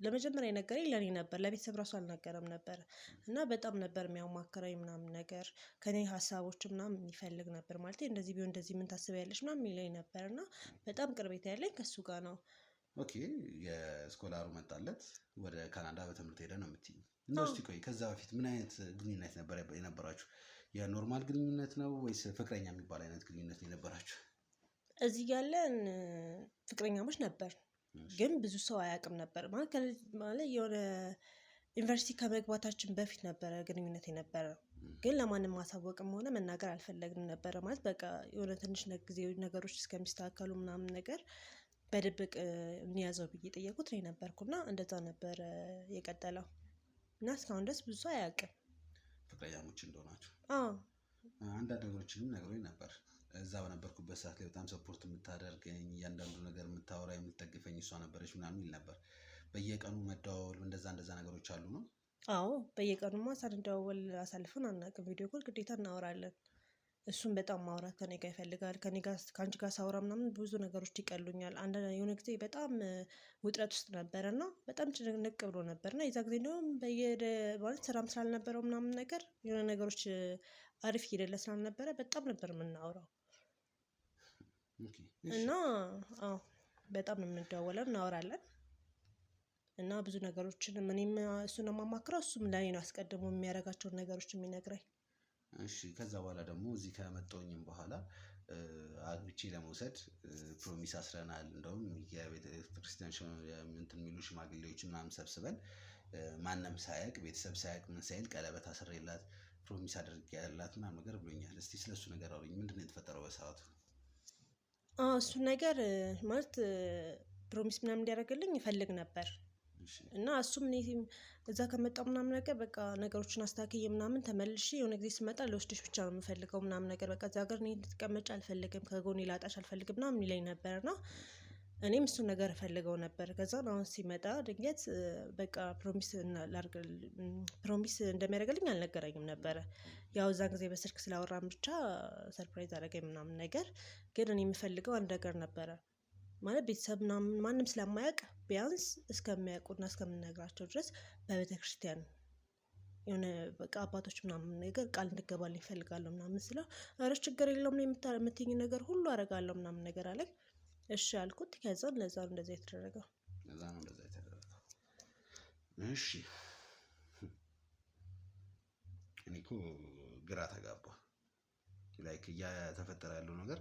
ለመጀመሪያ የነገረኝ ለእኔ ነበር፣ ለቤተሰብ ራሱ አልነገረም ነበር እና በጣም ነበር የሚያማክረኝ ምናምን ነገር ከኔ ሀሳቦች ምናምን የሚፈልግ ነበር። ማለት እንደዚህ ቢሆን እንደዚህ ምን ታስቢያለሽ ምናምን የሚለኝ ነበር እና በጣም ቅርቤታ ያለኝ ከእሱ ጋር ነው። ኦኬ፣ የስኮላሩ መጣለት ወደ ካናዳ በትምህርት ሄደ ነው የምትይኝ? እና እስቲ ቆይ ከዛ በፊት ምን አይነት ግንኙነት ነበር የነበራችሁ? የኖርማል ግንኙነት ነው ወይስ ፍቅረኛ የሚባል አይነት ግንኙነት ነው የነበራችሁ? እዚህ ያለን ፍቅረኛሞች ነበር፣ ግን ብዙ ሰው አያውቅም ነበር። ማለት የሆነ ዩኒቨርሲቲ ከመግባታችን በፊት ነበረ ግንኙነት የነበረ፣ ግን ለማንም ማሳወቅም ሆነ መናገር አልፈለግንም ነበረ። ማለት በቃ የሆነ ትንሽ ጊዜ ነገሮች እስከሚስተካከሉ ምናምን ነገር በድብቅ እንያዘው ብዬ ጠየቁት እኔ ነበርኩና እንደዛ ነበር የቀጠለው እና እስካሁን ድረስ ብዙ ሰው አያውቅም ፍቅረኛሞች እንደሆናችሁ። አንዳንድ ነገሮችንም ነግሮኝ ነበር። እዛ በነበርኩበት ሰዓት ላይ በጣም ሰፖርት የምታደርገኝ፣ እያንዳንዱ ነገር የምታወራ የምትደግፈኝ እሷ ነበረች ምናምን ይል ነበር። በየቀኑ መደዋወል እንደዛ ነገሮች አሉ ነው? አዎ፣ በየቀኑማ ሳንደዋወል አሳልፈን አናውቅም። ቪዲዮ ኮል ግዴታ እናወራለን። እሱም በጣም ማውራት ከኔ ጋር ይፈልጋል። ከአንቺ ጋር ሳውራ ምናምን ብዙ ነገሮች ይቀሉኛል። የሆነ ጊዜ በጣም ውጥረት ውስጥ ነበረ እና በጣም ጭንቅንቅ ብሎ ነበር እና የዛ ጊዜ እንደውም ማለት ስራም ስላልነበረው ምናምን ነገር የሆነ ነገሮች አሪፍ ሂደለ ስላልነበረ በጣም ነበር የምናወራው እና በጣም ነው የምንደዋወለው፣ እናወራለን እና ብዙ ነገሮችን እኔም እሱን የማማክረው እሱም ለእኔ ነው አስቀድሞ የሚያደርጋቸውን ነገሮች የሚነግረኝ። እሺ፣ ከዛ በኋላ ደግሞ እዚህ ከመጣሁኝም በኋላ አግብቼ ለመውሰድ ፕሮሚስ አስረናል። እንደውም የቤተክርስቲያን እንትን የሚሉ ሽማግሌዎች ምናምን ሰብስበን ማንም ሳያውቅ ቤተሰብ ሳያውቅ ምን ሳይል ቀለበት አስሬላት ፕሮሚስ አድርጌላት ምናምን ነገር ብሎኛል። እስቲ ስለሱ ነገር አውሪኝ። ምንድን ነው የተፈጠረው በሰዓቱ? እሱን ነገር ማለት ፕሮሚስ ምናምን እንዲያደርግልኝ ይፈልግ ነበር እና እሱም እኔ እዛ ከመጣሁ ምናምን ነገር በቃ ነገሮችን አስተካክዬ ምናምን ተመልሼ የሆነ ጊዜ ስመጣ ለወስድሽ ብቻ ነው የምፈልገው ምናምን ነገር በቃ እዛ ሀገር እኔ እንድትቀመጭ አልፈልግም፣ ከጎኔ ላጣሽ አልፈልግም ምናምን ይለኝ ነበር እና እኔም እሱን ነገር እፈልገው ነበር። ከዛ አሁን ሲመጣ ድንገት በቃ ፕሮሚስ እንደሚያደርግልኝ አልነገረኝም ነበረ። ያው እዛን ጊዜ በስልክ ስላወራን ብቻ ሰርፕራይዝ አደረገኝ ምናምን ነገር። ግን እኔ የምፈልገው አንድ ነገር ነበረ ማለት ቤተሰብ ምናምን ማንም ስለማያውቅ ቢያንስ እስከሚያውቁና እስከምንነግራቸው ድረስ በቤተ ክርስቲያን የሆነ በቃ አባቶች ምናምን ነገር ቃል እንድገባልኝ እፈልጋለሁ ምናምን ስለው ኧረ ችግር የለውም የምትይኝ ነገር ሁሉ አደርጋለሁ ምናምን ነገር አለኝ። እሺ አልኩት። ከዛ ለዛ ነው እንደዛ የተደረገው። እሺ፣ እኔ እኮ ግራ ተጋባ። ላይክ እያተፈጠረ ያለው ነገር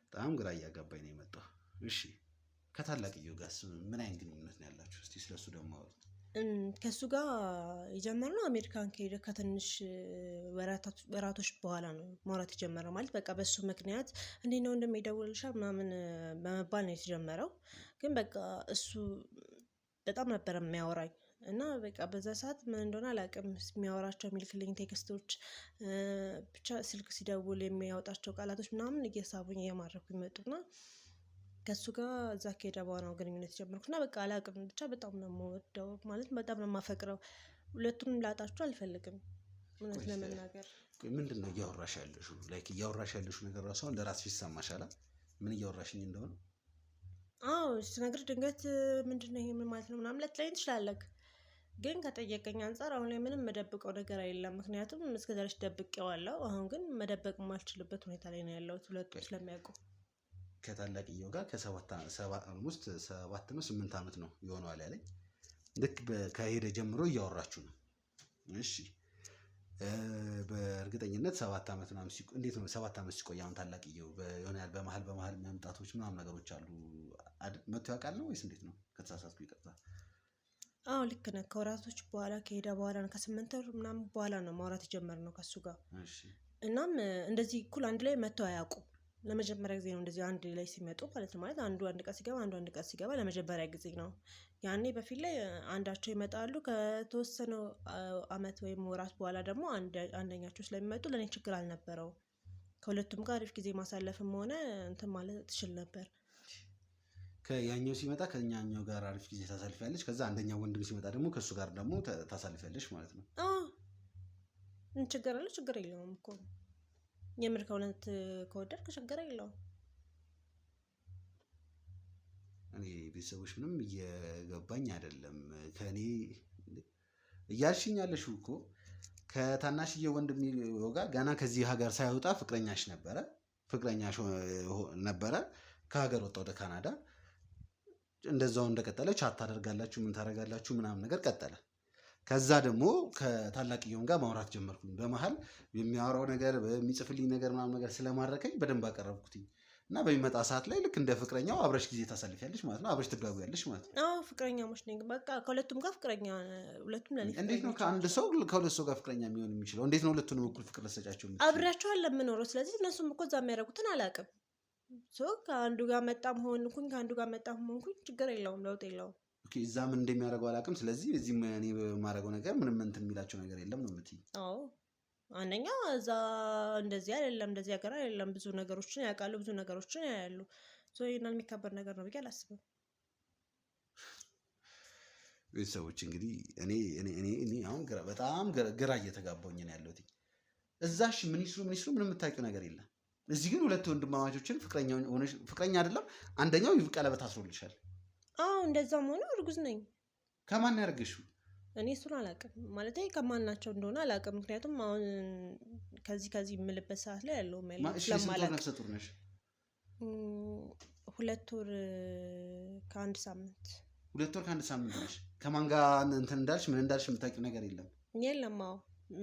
በጣም ግራ እያጋባኝ ነው የመጣው። እሺ፣ ከታላቅዬው ጋርስ ምን አይነት ግንኙነት ነው ያላችሁ? እስቲ ስለሱ ደግሞ አውሪ። ከእሱ ጋር የጀመርነው አሜሪካን ከሄደ ከትንሽ ወራቶች በኋላ ነው ማውራት የጀመረው። ማለት በቃ በሱ ምክንያት እንዴት ነው እንደሚደውልልሻል ምናምን በመባል ነው የተጀመረው። ግን በቃ እሱ በጣም ነበር የሚያወራኝ እና በቃ በዛ ሰዓት ምን እንደሆነ አላውቅም፣ የሚያወራቸው የሚልክልኝ ቴክስቶች ብቻ ስልክ ሲደውል የሚያወጣቸው ቃላቶች ምናምን እየሳቡኝ እየማረኩ ይመጡና ከሱ ጋር እዛ ከሄደ በኋላ ነው ግንኙነት የጀመርኩት። እና በቃ አላውቅም ብቻ በጣም ነው የምወደው፣ ማለት በጣም ነው የማፈቅረው። ሁለቱንም ላጣችሁ አልፈልግም እውነት ለመናገር። ምንድን ነው እያወራሽ ያለሽው? ላይክ እያወራሽ ያለሽው ነገር ራሱ አሁን ለራስሽ ይሰማሻል? ምን እያወራሽኝ እንደሆነ አዎ ስነግር ድንገት ምንድነው ይሄ ምን ማለት ነው ምናምን ልትለኝ ትችላለህ። ግን ከጠየቀኝ አንፃር አሁን ላይ ምንም መደብቀው ነገር የለም። ምክንያቱም እስከዛሬ ደብቄዋለሁ። አሁን ግን መደበቅ የማልችልበት ሁኔታ ላይ ነው ያለሁት ሁለቱም ስለሚያውቁ። ከታላቅየው ጋር ኦልሞስት 7 ነው 8 ዓመት ነው ይሆነዋል ያለኝ። ልክ ከሄደ ጀምሮ እያወራችሁ ነው? እሺ በእርግጠኝነት 7 ዓመት ምናምን እንዴት ነው 7 ዓመት ሲቆይ አሁን ታላቅየው ይሆናል በመሀል መምጣቶች ምናምን ነገሮች አሉ መጥቶ ያውቃል ነው ወይስ እንዴት ነው? ከተሳሳትኩ ይቅርታ። አዎ ልክ ነህ። ከወራቶች በኋላ ከሄደ በኋላ ነው ከ8 ወር ምናምን በኋላ ነው ማውራት የጀመርነው ከሱ ጋር። እሺ እናም እንደዚህ እኩል አንድ ላይ መጥተው አያውቁም። ለመጀመሪያ ጊዜ ነው እንደዚህ አንድ ላይ ሲመጡ ማለት ነው። ማለት አንዱ አንድ ቀን ሲገባ አንዱ አንድ ቀን ሲገባ ለመጀመሪያ ጊዜ ነው። ያኔ በፊት ላይ አንዳቸው ይመጣሉ። ከተወሰነው አመት ወይም ወራት በኋላ ደግሞ አንደኛቸው ስለሚመጡ ለኔ ችግር አልነበረው። ከሁለቱም ጋር አሪፍ ጊዜ ማሳለፍም ሆነ እንትን ማለት ትችል ነበር። ከያኛው ሲመጣ ከኛኛው ጋር አሪፍ ጊዜ ታሳልፊያለሽ። ከዛ አንደኛው ወንድም ሲመጣ ደግሞ ከሱ ጋር ደግሞ ታሳልፊያለሽ ማለት ነው። ምን ችግር አለ? ችግር የለውም እኮ የምር ከእውነት ከወደድክ ችግር የለውም። እኔ ቤተሰቦች ምንም እየገባኝ አይደለም። ከኔ እያልሽኝ ያለሽው እኮ ከታናሽዬ ወንድሜው ጋር ገና ከዚህ ሀገር ሳይወጣ ፍቅረኛሽ ነበረ። ከሀገር ወጣ ወደ ካናዳ። እንደዛው እንደቀጠለ ቻት ታደርጋላችሁ ምን ታደርጋላችሁ ምናምን ነገር ቀጠለ። ከዛ ደግሞ ከታላቅየው ጋር ማውራት ጀመርኩኝ። በመሃል የሚያወራው ነገር በሚጽፍልኝ ነገር ምናምን ነገር ስለማረከኝ በደንብ አቀረብኩትኝ እና በሚመጣ ሰዓት ላይ ልክ እንደ ፍቅረኛው አብረሽ ጊዜ ታሳልፊያለሽ ማለት ነው። አብረሽ ትጋጉያለሽ ማለት ነው። ፍቅረኛሞች ነኝ በቃ ከሁለቱም ጋር ፍቅረኛ ሁለቱም ለኔ። እንዴት ነው ከአንድ ሰው ከሁለት ሰው ጋር ፍቅረኛ የሚሆን የሚችለው? እንዴት ነው ሁለቱንም እኩል ፍቅር ልትሰጫቸው? አብሬያቸው የምኖረው ስለዚህ እነሱም እኮ እዛ የሚያደርጉትን አላውቅም። ከአንዱ ጋር መጣም ሆንኩኝ ከአንዱ ጋር መጣም ሆንኩኝ ችግር የለውም፣ ለውጥ የለውም። እዛ ምን እንደሚያደርገው አላውቅም። ስለዚህ እዚህም እኔ በማደርገው ነገር ምንም እንትን የሚላቸው ነገር የለም ነው የምትይኝ? አዎ አንደኛ እዛ እንደዚህ አይደለም እንደዚህ ሀገር አይደለም። ብዙ ነገሮችን ያውቃሉ፣ ብዙ ነገሮችን ያያሉ። ይሄንን የሚከበር ነገር ነው ብዬ አላስብም። ቤተሰቦች እንግዲህ እኔ አሁን በጣም ግራ እየተጋባሁኝ ነው ያለሁት። እዛሽ ምን ይስሩ ምንም የምታውቂው ነገር የለም። እዚህ ግን ሁለት ወንድማማቾችን ፍቅረኛ አይደለም አንደኛው ቀለበት አስሮልሻል። እንደዛም ሆነ እርጉዝ ነኝ። ከማን ያደርግሽው? እኔ እሱን አላውቅም ማለት ከማናቸው እንደሆነ አላውቅም። ምክንያቱም አሁን ከዚህ የምልበት ሰዓት ላይ ያለው ስለማላውቅ። ነፍሰ ጡር ነሽ? 2 ወር ከ1 ሳምንት። 2 ወር ከ1 ሳምንት ነሽ? ከማን ጋር እንትን እንዳልሽ ምን እንዳልሽ የምታውቂው ነገር የለም? የለም።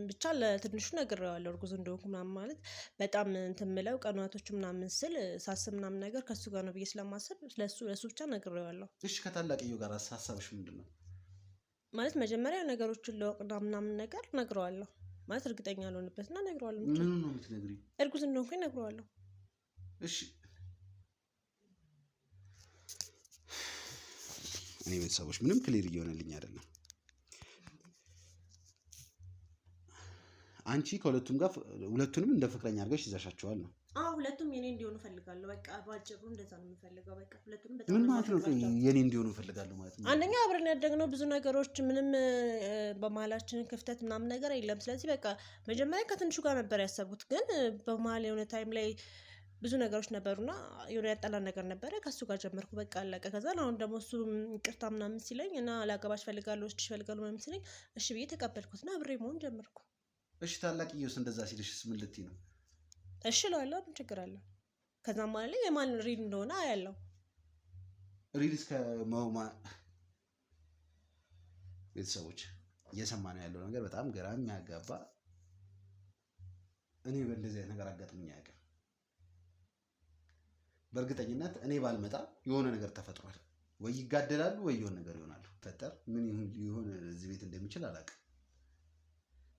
ብቻ ለትንሹ ነግሬዋለሁ እርጉዝ እንደሆንኩ ምናምን። ማለት በጣም እንትን የምለው ቀናቶች ምናምን ስል ሳስብ ምናምን ነገር ከሱ ጋር ነው ብዬ ስለማስብ ለሱ ብቻ ነግሬዋለሁ። እሺ ከታላቅየው ጋር ሀሳብሽ ምንድን ነው? ማለት መጀመሪያ ነገሮችን ለወቅና ምናምን ነገር ነግረዋለሁ። ማለት እርግጠኛ አልሆንበትና ነግረዋለሁ። ምን ነው የምትነግሪው? እርጉዝ እንደሆንኩኝ ነግረዋለሁ። እሺ እኔ ቤተሰቦች ምንም ክሊር እየሆነልኝ አይደለም። አንቺ ከሁለቱም ጋር ሁለቱንም እንደ ፍቅረኛ አድርገሽ ይዘሻቸዋል ነው? ሁለቱም የኔ እንዲሆኑ ፈልጋለሁ። በቃ ባጭሩ እንደዛ ነው የምፈልገው። በቃ ሁለቱም በጣም ምን ማለት ነው የኔ እንዲሆኑ ፈልጋለሁ ማለት ነው? አንደኛ አብረን ያደግነው ብዙ ነገሮች ምንም በመሀላችን ክፍተት ምናምን ነገር የለም። ስለዚህ በቃ መጀመሪያ ከትንሹ ጋር ነበር ያሰቡት። ግን በመሀል የሆነ ታይም ላይ ብዙ ነገሮች ነበሩና የሆነ ያጣላን ነገር ነበረ። ከሱ ጋር ጀመርኩ በቃ አለቀ። ከዛ አሁን ደግሞ እሱ ይቅርታ ምናምን ሲለኝ እና ላገባሽ ፈልጋለሁ እሺ ፈልጋለሁ ምናምን ሲለኝ እሺ ብዬ ተቀበልኩትና አብሬ መሆን ጀመርኩ። እሺ ታላቅየውስ እንደዛ ሲልሽስ ምን ልትይ ነው? እሺ እለዋለሁ። ምን ችግር አለ? ከዛም ማለት ላይ የማን ሪል እንደሆነ አያለው። ሪልስ ቤተሰቦች እየሰማነው ያለው ነገር በጣም ግራ የሚያጋባ። እኔ በእንደዚህ አይነት ነገር አጋጥሞኝ አያውቅም። በእርግጠኝነት እኔ ባልመጣ የሆነ ነገር ተፈጥሯል። ወይ ይጋደላሉ ወይ የሆነ ነገር ይሆናሉ። ፈጠር ምን ይሁን እዚህ ቤት እንደሚችል አላውቅም።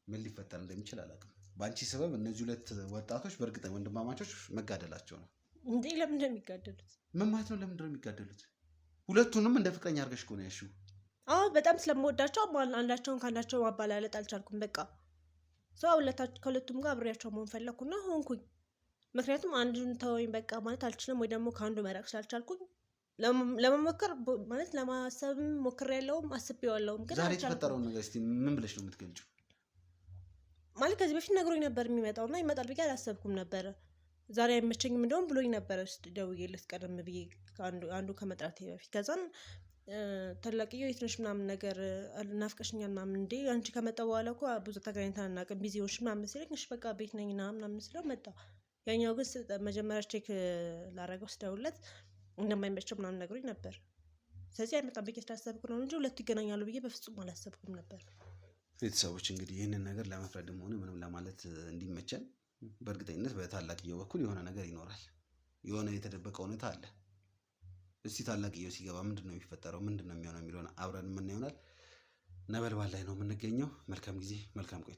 ምን ሊፈጠር እንደሚችል አላውቅም። በአንቺ ሰበብ እነዚህ ሁለት ወጣቶች በእርግጥ ወንድማማቾች መጋደላቸው ነው እንዴ? ለምን እንደሚጋደሉት ምን ማለት ነው? ለምን እንደሚጋደሉት? ሁለቱንም እንደ ፍቅረኛ አድርገሽ እኮ ነው ያልሽው። በጣም ስለምወዳቸው አንዳቸውን ከአንዳቸው ማባላለጥ አልቻልኩም። በቃ ከሁለቱም ጋር አብሬያቸው መሆን ፈለኩና ሆንኩኝ። ምክንያቱም አንዱን ተወኝ በቃ ማለት አልችልም፣ ወይ ደግሞ ከአንዱ መራቅ ስላልቻልኩኝ ለመሞከር ማለት ለማሰብም ሞክሬያለሁም አስቤዋለሁም። ግን ዛሬ የተፈጠረውን ነገር እስኪ ምን ብለሽ ነው የምትገልጪው? ማለት ከዚህ በፊት ነግሮኝ ነበር የሚመጣውና ይመጣል ብዬ አላሰብኩም ነበረ። ዛሬ አይመቸኝም እንደውም ብሎኝ ነበረ ደውዬለት ቀደም ብዬ አንዱ ከመጥራቴ በፊት ከዛን ታላቅየው የት ነሽ ምናምን ነገር ናፍቀሽኛል ምናምን እንዴ አንቺ ከመጣ በኋላ እኮ ብዙ ተገናኝተን አናውቅም ቢዚ ሆንሽ ምናምን ሲለኝ እሺ በቃ ቤት ነኝ ምናምን ስለው መጣ። ያኛው ግን መጀመሪያ ቼክ ላደረገው ስደውልለት እንደማይመቸው ምናምን ነግሮኝ ነበር። ስለዚህ አይመጣም ብዬ ስላሰብኩ ነው እንጂ ሁለቱ ይገናኛሉ ብዬ በፍጹም አላሰብኩም ነበር። ቤተሰቦች እንግዲህ ይህንን ነገር ለመፍረድም ሆነ ምንም ለማለት እንዲመቸን በእርግጠኝነት በታላቅየው በኩል የሆነ ነገር ይኖራል። የሆነ የተደበቀ እውነታ አለ። እስቲ ታላቅየው ሲገባ ምንድን ነው የሚፈጠረው፣ ምንድን ነው የሚሆነው የሚለውን አብረን የምናየው ይሆናል። ነበልባል ላይ ነው የምንገኘው። መልካም ጊዜ፣ መልካም ቆይታ